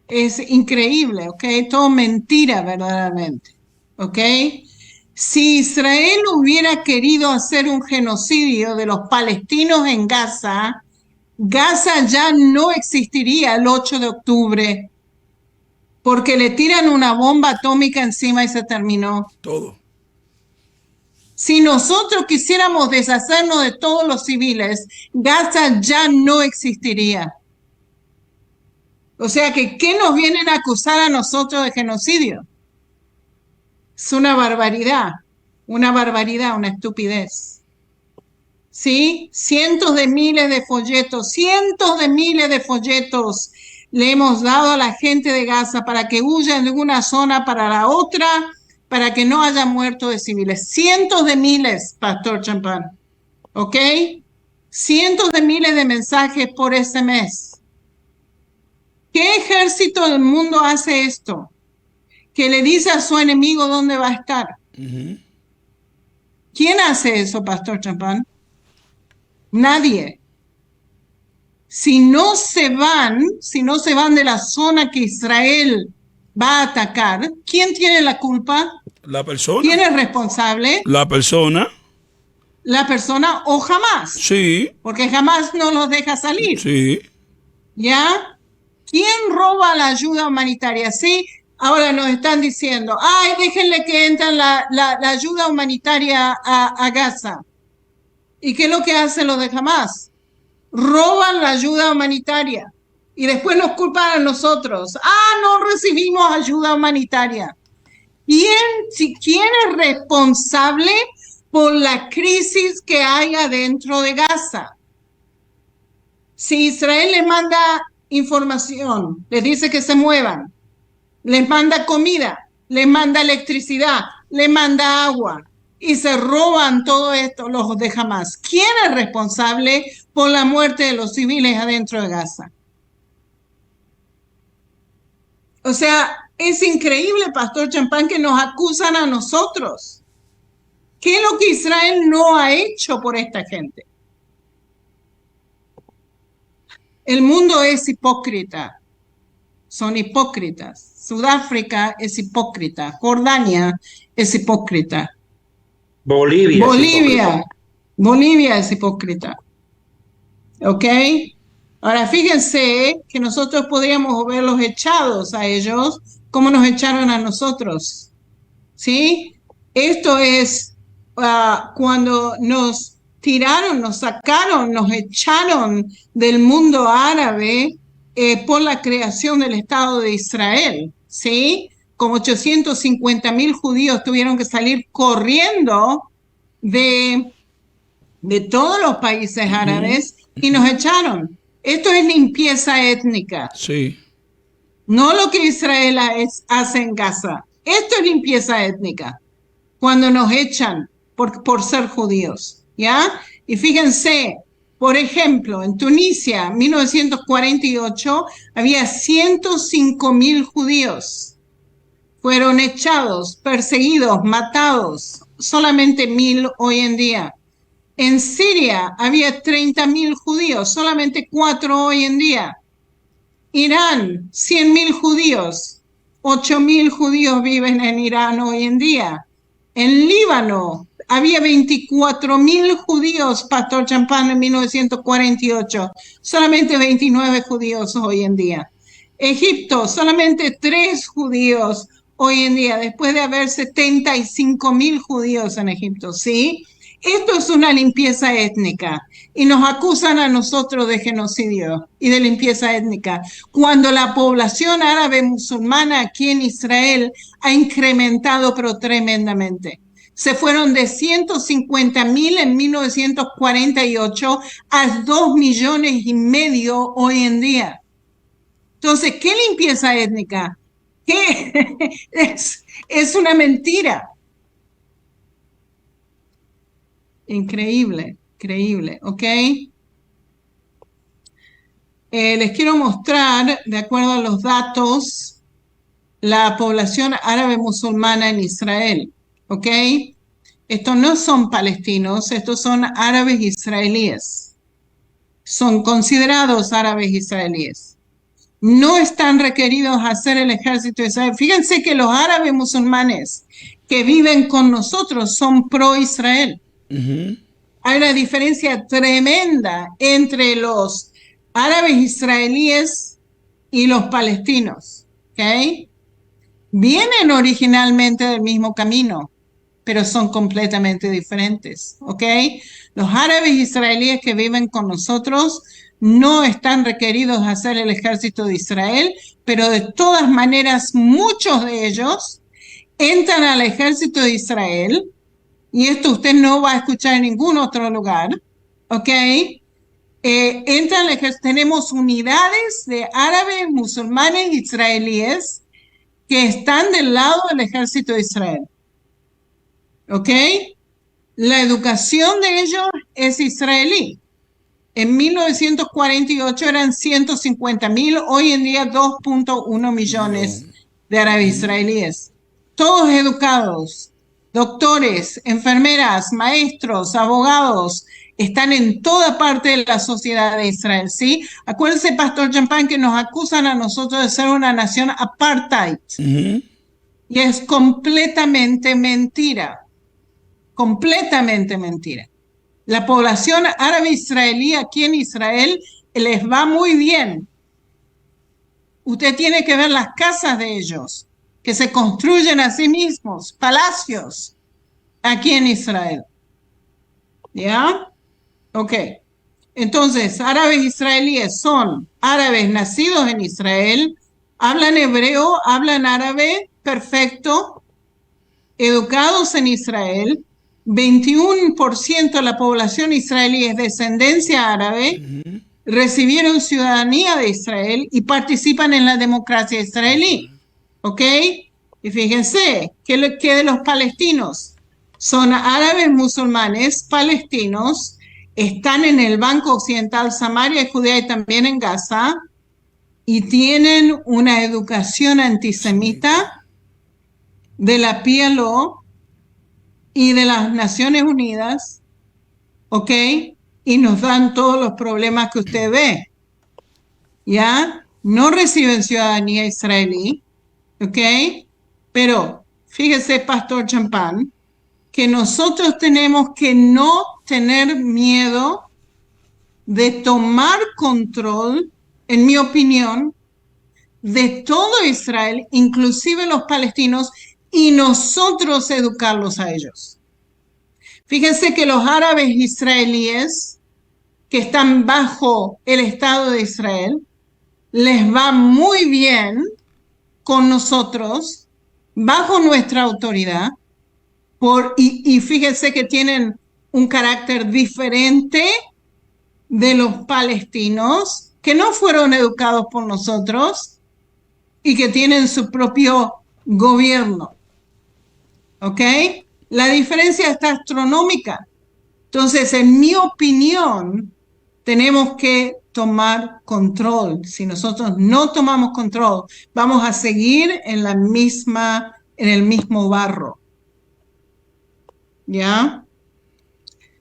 Es increíble, ¿ok? Todo mentira verdaderamente, ¿ok? Si Israel hubiera querido hacer un genocidio de los palestinos en Gaza, Gaza ya no existiría el 8 de octubre, porque le tiran una bomba atómica encima y se terminó. Todo. Si nosotros quisiéramos deshacernos de todos los civiles, Gaza ya no existiría. O sea que, ¿qué nos vienen a acusar a nosotros de genocidio? Es una barbaridad, una estupidez. ¿Sí? Cientos de miles de folletos le hemos dado a la gente de Gaza para que huyan de una zona para la otra, para que no haya muertos de civiles. Cientos de miles, Pastor Champán. ¿Ok? Cientos de miles de mensajes por ese mes. ¿Qué ejército del mundo hace esto? Que le dice a su enemigo dónde va a estar. ¿Quién hace eso, Pastor Champán? Nadie. Si no se van de la zona que Israel va a atacar, ¿quién tiene la culpa? La persona. ¿Quién es responsable? La persona. La persona o Hamás. Sí. Porque Hamás no los deja salir. Sí. ¿Ya? ¿Quién roba la ayuda humanitaria? Sí, ahora nos están diciendo, ay, déjenle que entren la ayuda humanitaria a Gaza. ¿Y qué es lo que hacen los de Hamás? Roban la ayuda humanitaria y después nos culpan a nosotros. No recibimos ayuda humanitaria. ¿Quién es responsable por la crisis que hay adentro de Gaza? Si Israel les manda información, les dice que se muevan, les manda comida, les manda electricidad, les manda agua y se roban todo esto los de Hamás, ¿quién es responsable por la muerte de los civiles adentro de Gaza? O sea, es increíble, Pastor Champán, que nos acusan a nosotros. ¿Qué es lo que Israel no ha hecho por esta gente? El mundo es hipócrita, son hipócritas. Sudáfrica es hipócrita, Jordania es hipócrita. Bolivia es hipócrita. ¿Ok? Ahora fíjense que nosotros podríamos verlos echados a ellos como nos echaron a nosotros. ¿Sí? Esto es cuando nos tiraron, nos sacaron, nos echaron del mundo árabe por la creación del Estado de Israel, ¿sí? Como 850.000 judíos tuvieron que salir corriendo de todos los países árabes y nos echaron. Esto es limpieza étnica. Sí. No lo que Israel hace en Gaza. Esto es limpieza étnica. Cuando nos echan por ser judíos. ¿Ya? Y fíjense, por ejemplo, en Tunisia, en 1948, había 105.000 judíos. Fueron echados, perseguidos, matados, solamente 1.000 hoy en día. En Siria había 30.000 judíos, solamente 4 hoy en día. Irán, 100.000 judíos, 8.000 judíos viven en Irán hoy en día. En Líbano, había 24.000 judíos, Pastor Champagne, en 1948. Solamente 29 judíos hoy en día. Egipto, solamente 3 judíos hoy en día, después de haber 75.000 judíos en Egipto, ¿sí? Esto es una limpieza étnica y nos acusan a nosotros de genocidio y de limpieza étnica, cuando la población árabe musulmana aquí en Israel ha incrementado pero tremendamente. Se fueron de 150.000 en 1948 a 2,5 millones hoy en día. Entonces, ¿qué limpieza étnica? ¿Qué? Es una mentira. Increíble, increíble, ¿ok? Les quiero mostrar, de acuerdo a los datos, la población árabe musulmana en Israel, ¿ok? Estos no son palestinos, estos son árabes israelíes. Son considerados árabes israelíes. No están requeridos a hacer el ejército de Israel. Fíjense que los árabes musulmanes que viven con nosotros son pro-Israel. Hay una diferencia tremenda entre los árabes israelíes y los palestinos, ¿ok? Vienen originalmente del mismo camino, pero son completamente diferentes, ¿ok? Los árabes israelíes que viven con nosotros no están requeridos a hacer el ejército de Israel, pero de todas maneras muchos de ellos entran al ejército de Israel, y esto usted no va a escuchar en ningún otro lugar, ¿ok? Entran al ejército, tenemos unidades de árabes, musulmanes, israelíes que están del lado del ejército de Israel, ¿ok? La educación de ellos es israelí. En 1948 eran 150.000, hoy en día 2,1 millones de árabes israelíes. Todos educados, doctores, enfermeras, maestros, abogados, están en toda parte de la sociedad de Israel, ¿sí? Acuérdense, Pastor Champagne, que nos acusan a nosotros de ser una nación apartheid. Y es completamente mentira. Completamente mentira. La población árabe israelí aquí en Israel les va muy bien. Usted tiene que ver las casas de ellos, que se construyen a sí mismos, palacios, aquí en Israel. ¿Ya? Ok. Entonces, árabes israelíes son árabes nacidos en Israel, hablan hebreo, hablan árabe, perfecto, educados en Israel. 21% de la población israelí es descendencia árabe, recibieron ciudadanía de Israel y participan en la democracia israelí, ¿ok? Y fíjense que de los palestinos son árabes musulmanes palestinos, están en el Banco Occidental, Samaria y Judea y también en Gaza, y tienen una educación antisemita de la PLO y de las Naciones Unidas, ¿ok? Y nos dan todos los problemas que usted ve, ¿ya? No reciben ciudadanía israelí, ¿ok? Pero fíjese, Pastor Champagne, que nosotros tenemos que no tener miedo de tomar control, en mi opinión, de todo Israel, inclusive los palestinos, y nosotros educarlos a ellos. Fíjense que los árabes israelíes que están bajo el Estado de Israel, les va muy bien con nosotros, bajo nuestra autoridad, y fíjense que tienen un carácter diferente de los palestinos, que no fueron educados por nosotros y que tienen su propio gobierno. ¿Ok? La diferencia está astronómica. Entonces, en mi opinión, tenemos que tomar control. Si nosotros no tomamos control, vamos a seguir en el mismo barro. ¿Ya?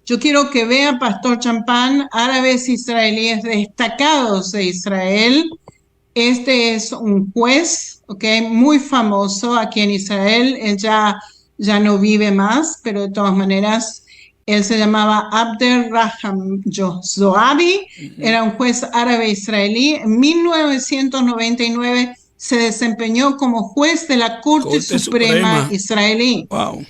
Yo quiero que vea, Pastor Champagne, árabes israelíes destacados de Israel. Este es un juez, ¿ok? Muy famoso aquí en Israel. Él ya ya no vive más, pero de todas maneras, él se llamaba Abderrahman Zoabi, era un juez árabe israelí. En 1999 se desempeñó como juez de la Corte Suprema israelí. Wow.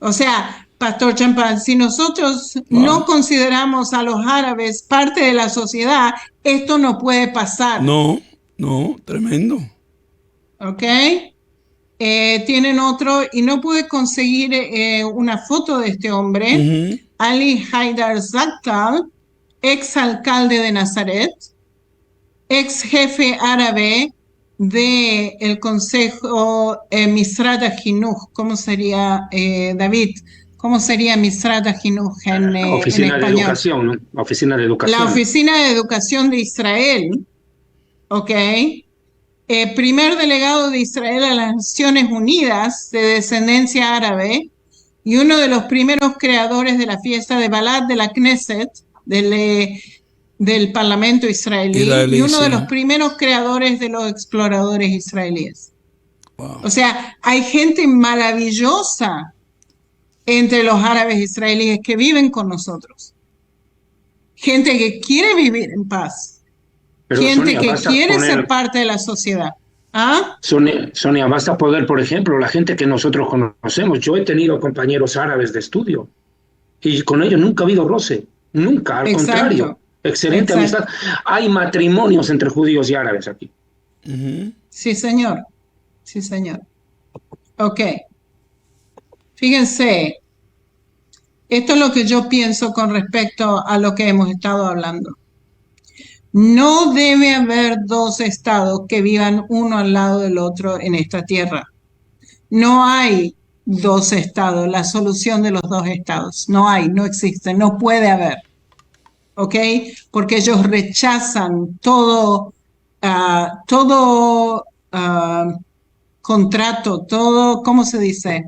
O sea, Pastor Champán, si nosotros no consideramos a los árabes parte de la sociedad, esto no puede pasar. No, tremendo. ¿Ok? Tienen otro, y no pude conseguir una foto de este hombre, Ali Haidar Zaktal, ex alcalde de Nazaret, ex jefe árabe del Consejo Misrat HaChinuch. ¿Cómo sería, David? ¿Cómo sería Misrat HaChinuch en Oficina español? De Educación, ¿no? Oficina de Educación. La Oficina de Educación de Israel, ¿ok? Primer delegado de Israel a las Naciones Unidas de descendencia árabe y uno de los primeros creadores de la fiesta de Balad de la Knesset, del Parlamento israelí, y uno de los primeros creadores de los exploradores israelíes. Wow. O sea, hay gente maravillosa entre los árabes israelíes que viven con nosotros. Gente que quiere vivir en paz. Pero gente Sonia, que quiere ser parte de la sociedad. ¿Ah? Sonia, basta poder, por ejemplo, la gente que nosotros conocemos. Yo he tenido compañeros árabes de estudio y con ellos nunca ha habido roce. Nunca, al contrario. Excelente amistad. Hay matrimonios entre judíos y árabes aquí. Sí, señor. Sí, señor. Ok. Fíjense, esto es lo que yo pienso con respecto a lo que hemos estado hablando. No debe haber dos estados que vivan uno al lado del otro en esta tierra. No hay dos estados, la solución de los dos estados. No hay, no existe, no puede haber. ¿Ok? Porque ellos rechazan todo contrato, todo, ¿cómo se dice?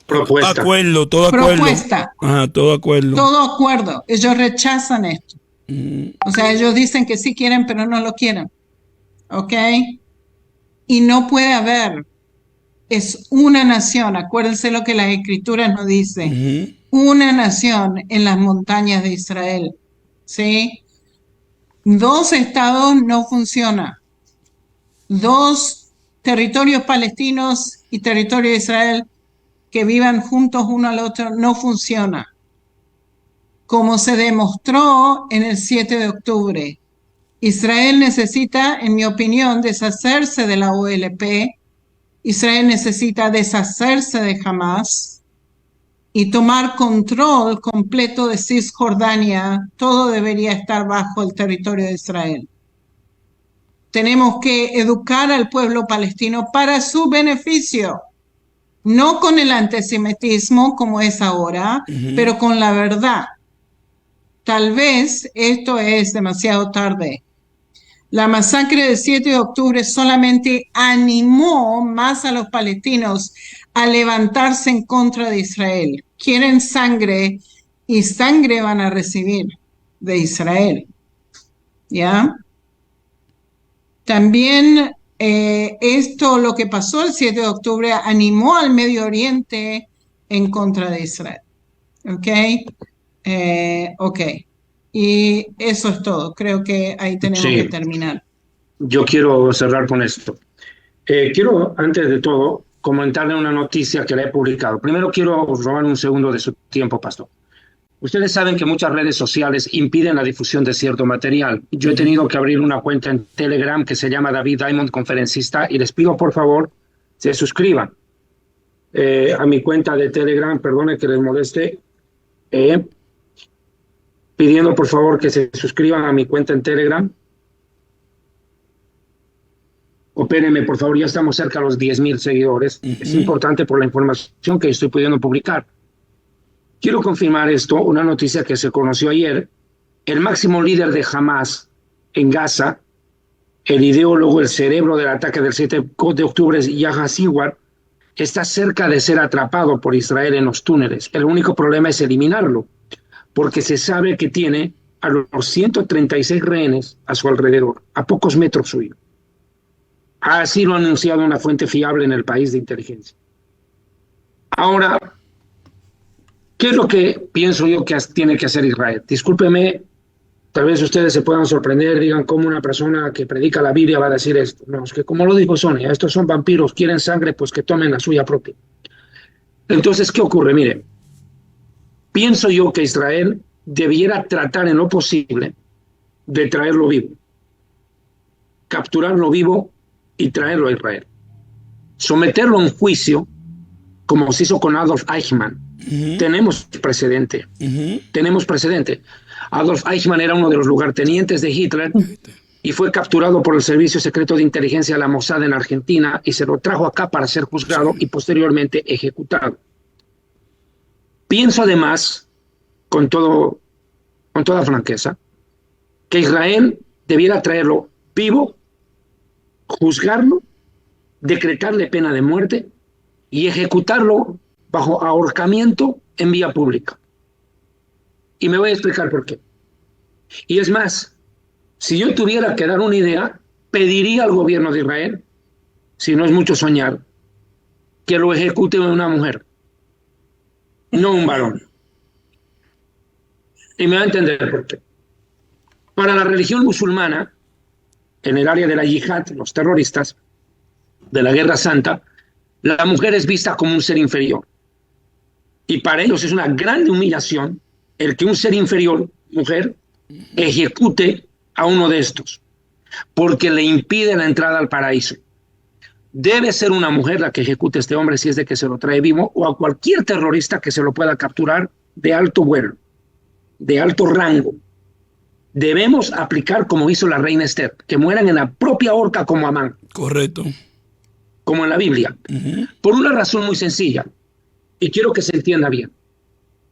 Propuesta. Acuerdo, todo acuerdo. Propuesta. Ajá, todo acuerdo. Todo acuerdo. Ellos rechazan esto. O sea, ellos dicen que sí quieren, pero no lo quieren. ¿Ok? Y no puede haber. Es una nación. Acuérdense lo que las escrituras nos dicen. Una nación en las montañas de Israel. ¿Sí? Dos estados no funciona. Dos territorios palestinos y territorio de Israel que vivan juntos uno al otro no funciona. Como se demostró en el 7 de octubre. Israel necesita, en mi opinión, deshacerse de la OLP. Israel necesita deshacerse de Hamas y tomar control completo de Cisjordania. Todo debería estar bajo el territorio de Israel. Tenemos que educar al pueblo palestino para su beneficio. No con el antisemitismo como es ahora, pero con la verdad. Tal vez esto es demasiado tarde. La masacre del 7 de octubre solamente animó más a los palestinos a levantarse en contra de Israel. Quieren sangre y sangre van a recibir de Israel. ¿Ya? También lo que pasó el 7 de octubre animó al Medio Oriente en contra de Israel. ¿Ok? Ok. Y eso es todo. Creo que ahí tenemos que terminar. Yo quiero cerrar con esto. Quiero, antes de todo, comentarle una noticia que la he publicado. Primero quiero robar un segundo de su tiempo, pastor. Ustedes saben que muchas redes sociales impiden la difusión de cierto material. Yo he tenido que abrir una cuenta en Telegram que se llama David Diamond Conferencista y les pido, por favor, se suscriban a mi cuenta de Telegram. Perdone que les moleste. Pidiendo, por favor, que se suscriban a mi cuenta en Telegram. Opérenme, por favor, ya estamos cerca de los 10,000 seguidores. Es importante por la información que estoy pudiendo publicar. Quiero confirmar esto, una noticia que se conoció ayer. El máximo líder de Hamas en Gaza, el ideólogo, el cerebro del ataque del 7 de octubre, Yahya Sinwar, está cerca de ser atrapado por Israel en los túneles. El único problema es eliminarlo, porque se sabe que tiene a los 136 rehenes a su alrededor, a pocos metros suyo. Así lo ha anunciado una fuente fiable en el país de inteligencia. Ahora, ¿qué es lo que pienso yo que tiene que hacer Israel? Discúlpeme, tal vez ustedes se puedan sorprender, digan cómo una persona que predica la Biblia va a decir esto. No, es que como lo dijo Sonia, estos son vampiros, quieren sangre, pues que tomen la suya propia. Entonces, ¿qué ocurre? Mire, pienso yo que Israel debiera tratar en lo posible de traerlo vivo, capturarlo vivo y traerlo a Israel. Someterlo a un juicio, como se hizo con Adolf Eichmann. Tenemos precedente. Tenemos precedente. Adolf Eichmann era uno de los lugartenientes de Hitler y fue capturado por el Servicio Secreto de Inteligencia de la Mossad en Argentina y se lo trajo acá para ser juzgado y posteriormente ejecutado. Pienso además, con toda franqueza, que Israel debiera traerlo vivo, juzgarlo, decretarle pena de muerte y ejecutarlo bajo ahorcamiento en vía pública. Y me voy a explicar por qué. Y es más, si yo tuviera que dar una idea, pediría al gobierno de Israel, si no es mucho soñar, que lo ejecute una mujer, no un varón. Y me va a entender por qué. Para la religión musulmana, en el área de la yihad, los terroristas, de la Guerra Santa, la mujer es vista como un ser inferior. Y para ellos es una gran humillación el que un ser inferior, mujer, ejecute a uno de estos, porque le impide la entrada al paraíso. Debe ser una mujer la que ejecute a este hombre si es de que se lo trae vivo, o a cualquier terrorista que se lo pueda capturar de alto vuelo, de alto rango. Debemos aplicar como hizo la reina Esther, que mueran en la propia horca como Amán. Correcto. Como en la Biblia. Por una razón muy sencilla, y quiero que se entienda bien.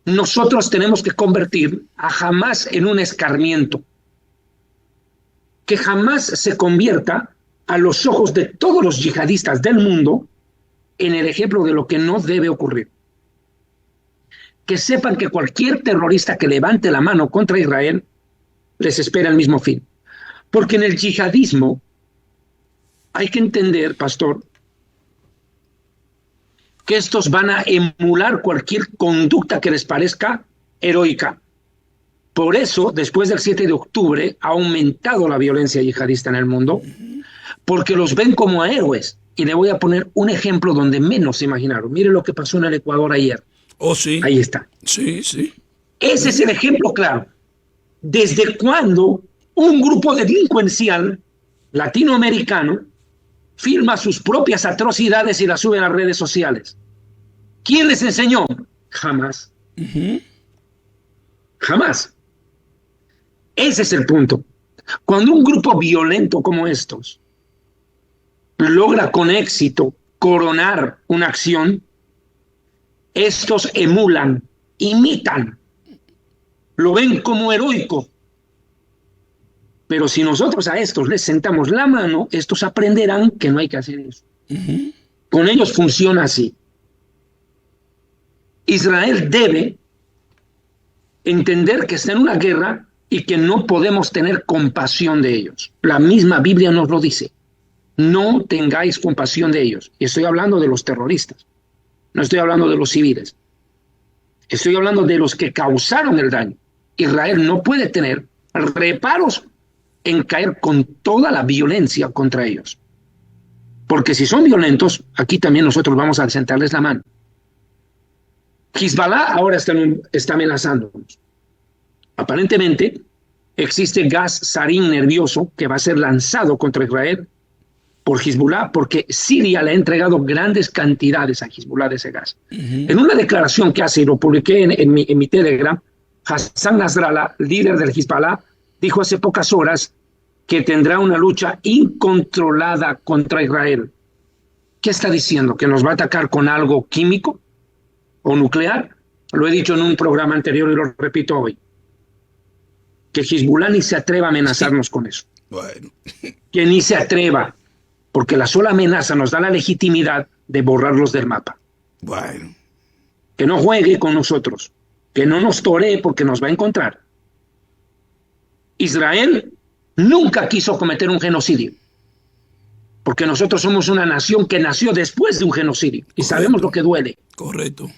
Nosotros tenemos que convertir a Hamás en un escarmiento. Que jamás se convierta a los ojos de todos los yihadistas del mundo en el ejemplo de lo que no debe ocurrir. Que sepan que cualquier terrorista que levante la mano contra Israel les espera el mismo fin. Porque en el yihadismo hay que entender, pastor, que estos van a emular cualquier conducta que les parezca heroica. Por eso, después del 7 de octubre, ha aumentado la violencia yihadista en el mundo, porque los ven como héroes. Y le voy a poner un ejemplo donde menos se imaginaron. Mire lo que pasó en el Ecuador ayer. Oh, sí. Ahí está. Sí, sí. Ese es el ejemplo claro. ¿Desde cuándo un grupo delincuencial latinoamericano filma sus propias atrocidades y las sube a las redes sociales? ¿Quién les enseñó? Jamás. Jamás. Ese es el punto. Cuando un grupo violento como estos logra con éxito coronar una acción, estos emulan, imitan, lo ven como heroico. Pero si nosotros a estos les sentamos la mano, estos aprenderán que no hay que hacer eso. Con ellos funciona así. Israel debe entender que está en una guerra y que no podemos tener compasión de ellos. La misma Biblia nos lo dice. No tengáis compasión de ellos. Y estoy hablando de los terroristas. No estoy hablando de los civiles. Estoy hablando de los que causaron el daño. Israel no puede tener reparos en caer con toda la violencia contra ellos. Porque si son violentos, aquí también nosotros vamos a sentarles la mano. Hezbollah ahora está amenazándonos. Aparentemente, existe gas sarín nervioso que va a ser lanzado contra Israel por Hezbollah, porque Siria le ha entregado grandes cantidades a Hezbollah de ese gas. En una declaración que hace, y lo publiqué en mi Telegram, Hassan Nasrallah, líder del Hezbollah, dijo hace pocas horas que tendrá una lucha incontrolada contra Israel. ¿Qué está diciendo? ¿Que nos va a atacar con algo químico o nuclear? Lo he dicho en un programa anterior y lo repito hoy. Que Hezbollah ni se atreva a amenazarnos con eso. Bueno. Que ni se atreva, porque la sola amenaza nos da la legitimidad de borrarlos del mapa. Bueno. Que no juegue con nosotros, que no nos toree porque nos va a encontrar. Israel nunca quiso cometer un genocidio. porque nosotros somos una nación que nació después de un genocidio y sabemos lo que duele. Correcto.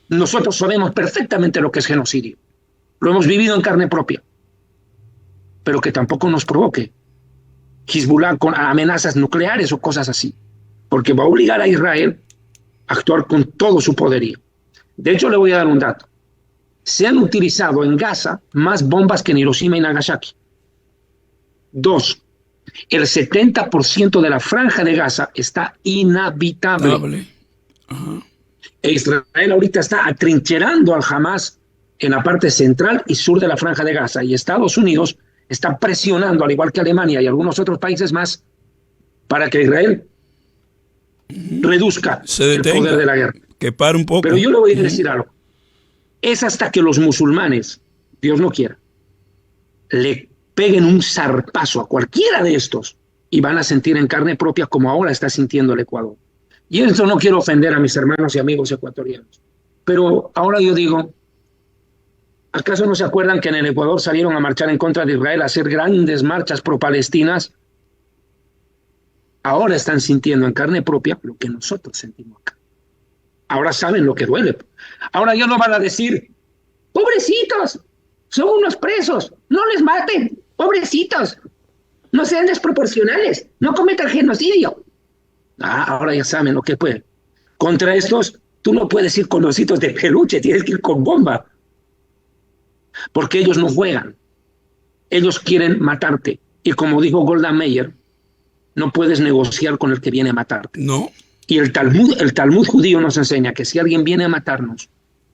Nosotros sabemos perfectamente lo que es genocidio. Lo hemos vivido en carne propia. Pero que tampoco nos provoque Hezbollah con amenazas nucleares o cosas así, porque va a obligar a Israel a actuar con todo su poderío. De hecho, le voy a dar un dato. Se han utilizado en Gaza más bombas que en Hiroshima y Nagasaki. 2. El 70% de la franja de Gaza está inhabitable. Ajá. E Israel ahorita está atrincherando al Hamas en la parte central y sur de la franja de Gaza, y Estados Unidos está presionando, al igual que Alemania y algunos otros países más, para que Israel reduzca el poder de la guerra. Que pare un poco. Pero yo le voy a decir algo. Es hasta que los musulmanes, Dios no quiera, le peguen un zarpazo a cualquiera de estos y van a sentir en carne propia como ahora está sintiendo el Ecuador. Y esto no quiero ofender a mis hermanos y amigos ecuatorianos, pero ahora yo digo, ¿acaso no se acuerdan que en el Ecuador salieron a marchar en contra de Israel, a hacer grandes marchas pro-palestinas? Ahora están sintiendo en carne propia lo que nosotros sentimos acá. Ahora saben lo que duele. Ahora ya no van a decir, pobrecitos, son unos presos, no les maten, pobrecitos, no sean desproporcionales, no cometan genocidio. Ahora ya saben lo que pueden. Contra estos, tú no puedes ir con ositos de peluche, tienes que ir con bomba. Porque ellos no juegan. Ellos quieren matarte. Y como dijo Golda Meir, no puedes negociar con el que viene a matarte. No. Y el Talmud judío nos enseña que si alguien viene a matarnos,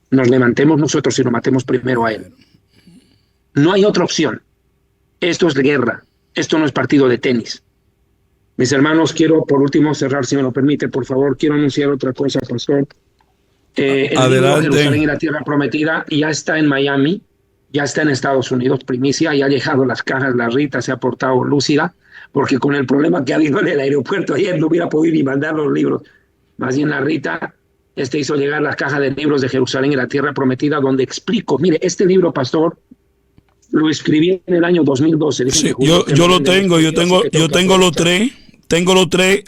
nos levantemos nosotros y lo matemos primero a él. No hay otra opción. Esto es guerra. Esto no es partido de tenis. Mis hermanos, quiero por último cerrar, si me lo permite, por favor. Quiero anunciar otra cosa, pastor. El libro Jerusalén y la Tierra Prometida ya está en Miami, ya está en Estados Unidos, primicia, ya ha llegado las cajas, la Rita se ha portado lúcida, porque con el problema que ha habido en el aeropuerto ayer no hubiera podido ni mandar los libros. Más bien la Rita hizo llegar las cajas de libros de Jerusalén y la Tierra Prometida, donde explico, mire, este libro, pastor, lo escribí en el año 2012. Sí, yo lo tengo, yo tengo los tres. Tengo los tres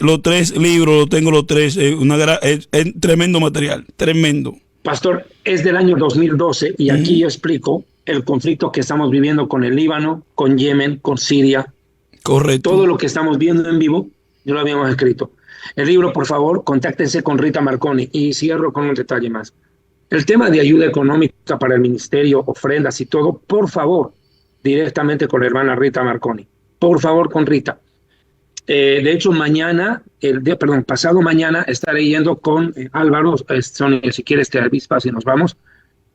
libros, los tres, es tremendo material, tremendo. Pastor, es del año 2012 y aquí yo explico el conflicto que estamos viviendo con el Líbano, con Yemen, con Siria. Correcto. Todo lo que estamos viendo en vivo, yo lo habíamos escrito. El libro, por favor, contáctense con Rita Marconi. Y cierro con un detalle más. El tema de ayuda económica para el ministerio, ofrendas y todo, por favor, directamente con la hermana Rita Marconi. Por favor, con Rita. De hecho, pasado mañana estaré yendo con Álvaro, Sonia, si quieres te avispas y nos vamos.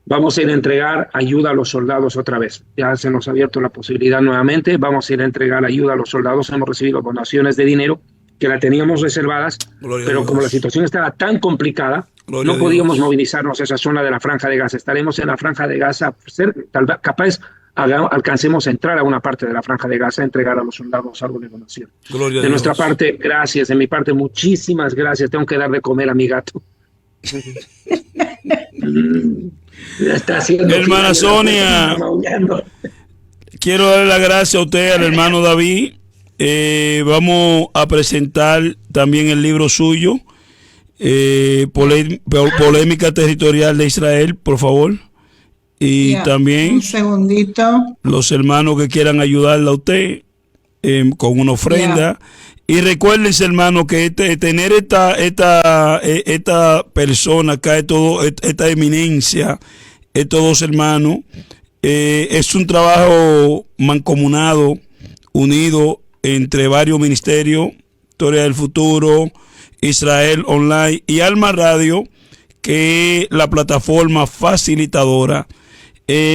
Vamos a ir a entregar ayuda a los soldados otra vez. Ya se nos ha abierto la posibilidad nuevamente. Vamos a ir a entregar ayuda a los soldados. Hemos recibido donaciones de dinero que la teníamos reservadas, pero como la situación estaba tan complicada, no podíamos movilizarnos a esa zona de la Franja de Gaza. Estaremos en la Franja de Gaza, capaz alcancemos a entrar a una parte de la Franja de Gaza, a entregar a los soldados algo de donación. De nuestra parte, gracias. De mi parte, muchísimas gracias. Tengo que dar de comer a mi gato. Está haciendo hermana Sonia, quiero darle las gracias a usted, al hermano David. Vamos a presentar también el libro suyo, Polémica Territorial de Israel, por favor. Y también un segundito, los hermanos que quieran ayudarle a usted con una ofrenda. Y recuérdense, hermano, que tener esta persona acá, esta eminencia, estos dos hermanos, es un trabajo mancomunado, unido entre varios ministerios, Historia del Futuro, Israel Online y Alma Radio, que es la plataforma facilitadora.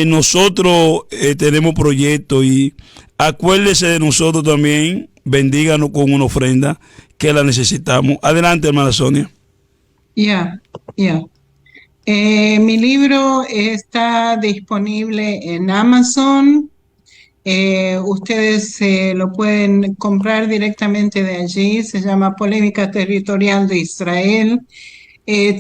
Nosotros tenemos proyectos y acuérdese de nosotros también, bendíganos con una ofrenda que la necesitamos. Adelante, hermana Sonia. Mi libro está disponible en Amazon. Ustedes lo pueden comprar directamente de allí. Se llama Polémica Territorial de Israel.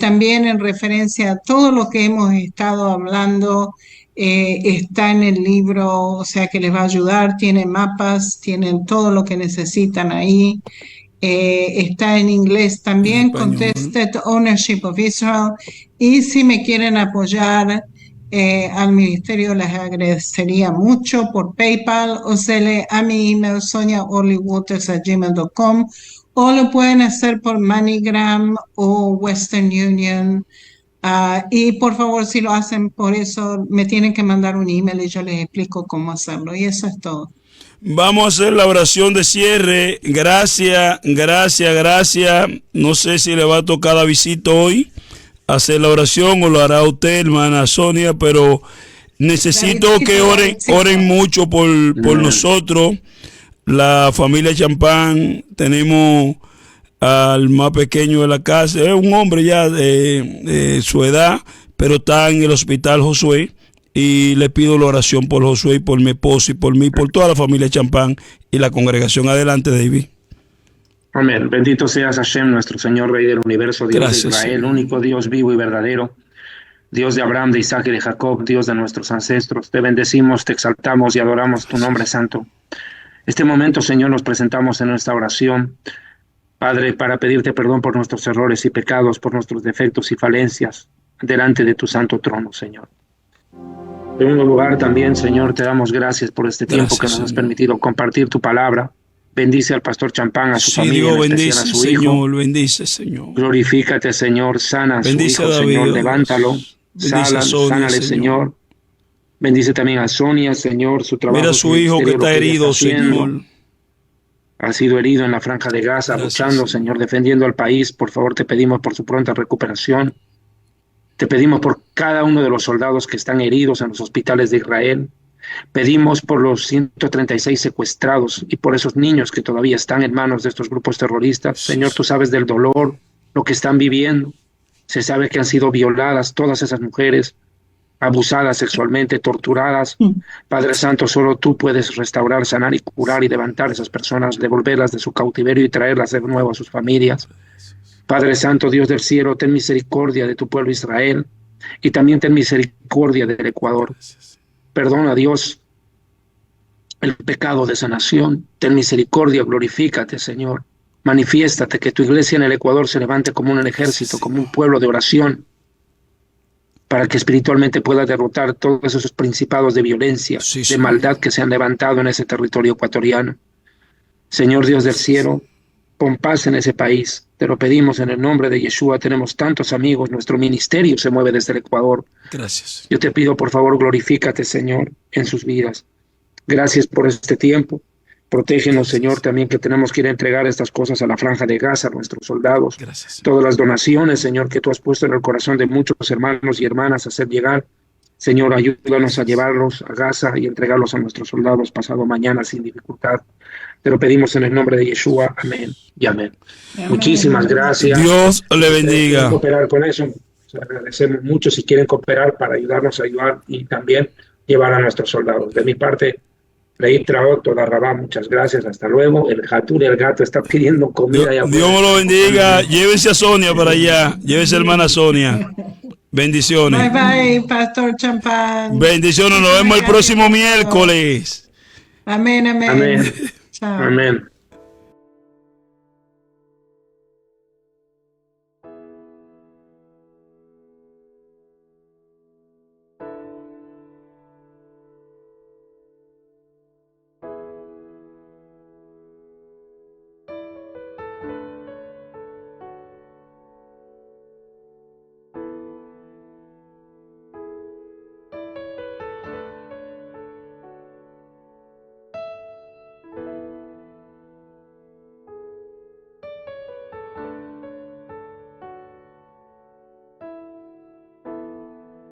También en referencia a todo lo que hemos estado hablando, está en el libro, o sea que les va a ayudar. Tiene mapas, tienen todo lo que necesitan ahí. está en inglés también, Contested Ownership of Israel. Y si me quieren apoyar al ministerio, les agradecería mucho por PayPal, o a mi email soniaorlywaters@gmail.com, o lo pueden hacer por MoneyGram o Western Union. Y por favor, si lo hacen por eso, me tienen que mandar un email y yo les explico cómo hacerlo. Y eso es todo. Vamos a hacer la oración de cierre. Gracias, gracias, gracias. No sé si le va a tocar a Visito hoy hacer la oración o lo hará usted, hermana Sonia, pero necesito que oren mucho por nosotros, la familia Champán. Tenemos al más pequeño de la casa, es un hombre ya de su edad, pero está en el hospital Josué, y le pido la oración por Josué y por mi esposo y por mí, por toda la familia Champán y la congregación. Adelante, David. Amén. Bendito seas Hashem, nuestro Señor, Rey del universo, Dios de Israel, Señor, único Dios vivo y verdadero, Dios de Abraham, de Isaac y de Jacob, Dios de nuestros ancestros. Te bendecimos, te exaltamos y adoramos tu nombre santo. Este momento, Señor, nos presentamos en nuestra oración, Padre, para pedirte perdón por nuestros errores y pecados, por nuestros defectos y falencias, delante de tu santo trono, Señor. En un lugar también, Señor, te damos gracias por este tiempo que nos has permitido compartir tu palabra. Bendice al pastor Champán, a su familia, Dios, en especial a su Señor, hijo. Bendice, Señor. Glorifícate, Señor, sana a su hijo, David, Señor, levántalo, sánale, Señor. Bendice también a Sonia, Señor, su trabajo. Mira a su hijo que está herido, Señor. Ha sido herido en la Franja de Gaza, luchando, Señor, defendiendo al país. Por favor, te pedimos por su pronta recuperación. Te pedimos por cada uno de los soldados que están heridos en los hospitales de Israel. Pedimos por los 136 secuestrados y por esos niños que todavía están en manos de estos grupos terroristas. Señor, tú sabes del dolor, lo que están viviendo. Se sabe que han sido violadas todas esas mujeres, abusadas sexualmente, torturadas. Padre Santo, solo tú puedes restaurar, sanar y curar y levantar a esas personas, devolverlas de su cautiverio y traerlas de nuevo a sus familias. Padre Santo, Dios del cielo, ten misericordia de tu pueblo Israel y también ten misericordia del Ecuador. Perdona, Dios, el pecado de esa nación. Ten misericordia, glorifícate, Señor. Manifiéstate, que tu iglesia en el Ecuador se levante como un ejército, como un pueblo de oración, para que espiritualmente pueda derrotar todos esos principados de violencia, de maldad que se han levantado en ese territorio ecuatoriano. Señor Dios del cielo, pon paz en ese país. Te lo pedimos en el nombre de Yeshua. Tenemos tantos amigos. Nuestro ministerio se mueve desde el Ecuador. Gracias. Yo te pido, por favor, glorifícate, Señor, en sus vidas. Gracias por este tiempo. Protégenos, Señor, también que tenemos que ir a entregar estas cosas a la Franja de Gaza, a nuestros soldados. Gracias. Todas las donaciones, Señor, que tú has puesto en el corazón de muchos hermanos y hermanas a hacer llegar. Señor, ayúdanos a llevarlos a Gaza y entregarlos a nuestros soldados pasado mañana sin dificultad. Te lo pedimos en el nombre de Yeshua. Amén y amén. Muchísimas gracias. Dios le bendiga. Si cooperar con eso, agradecemos mucho si quieren cooperar para ayudarnos a ayudar y también llevar a nuestros soldados. De mi parte, Leí Traot, toda Rabá, muchas gracias, hasta luego. El Jatur, el gato, está pidiendo comida. Dios me lo bendiga. Llévese a Sonia para allá. Llévese a hermana Sonia. Bendiciones. Bye bye, Pastor Champán. Bendiciones. Nos vemos el próximo miércoles. Amén, amén. Amén. Chao. Amén.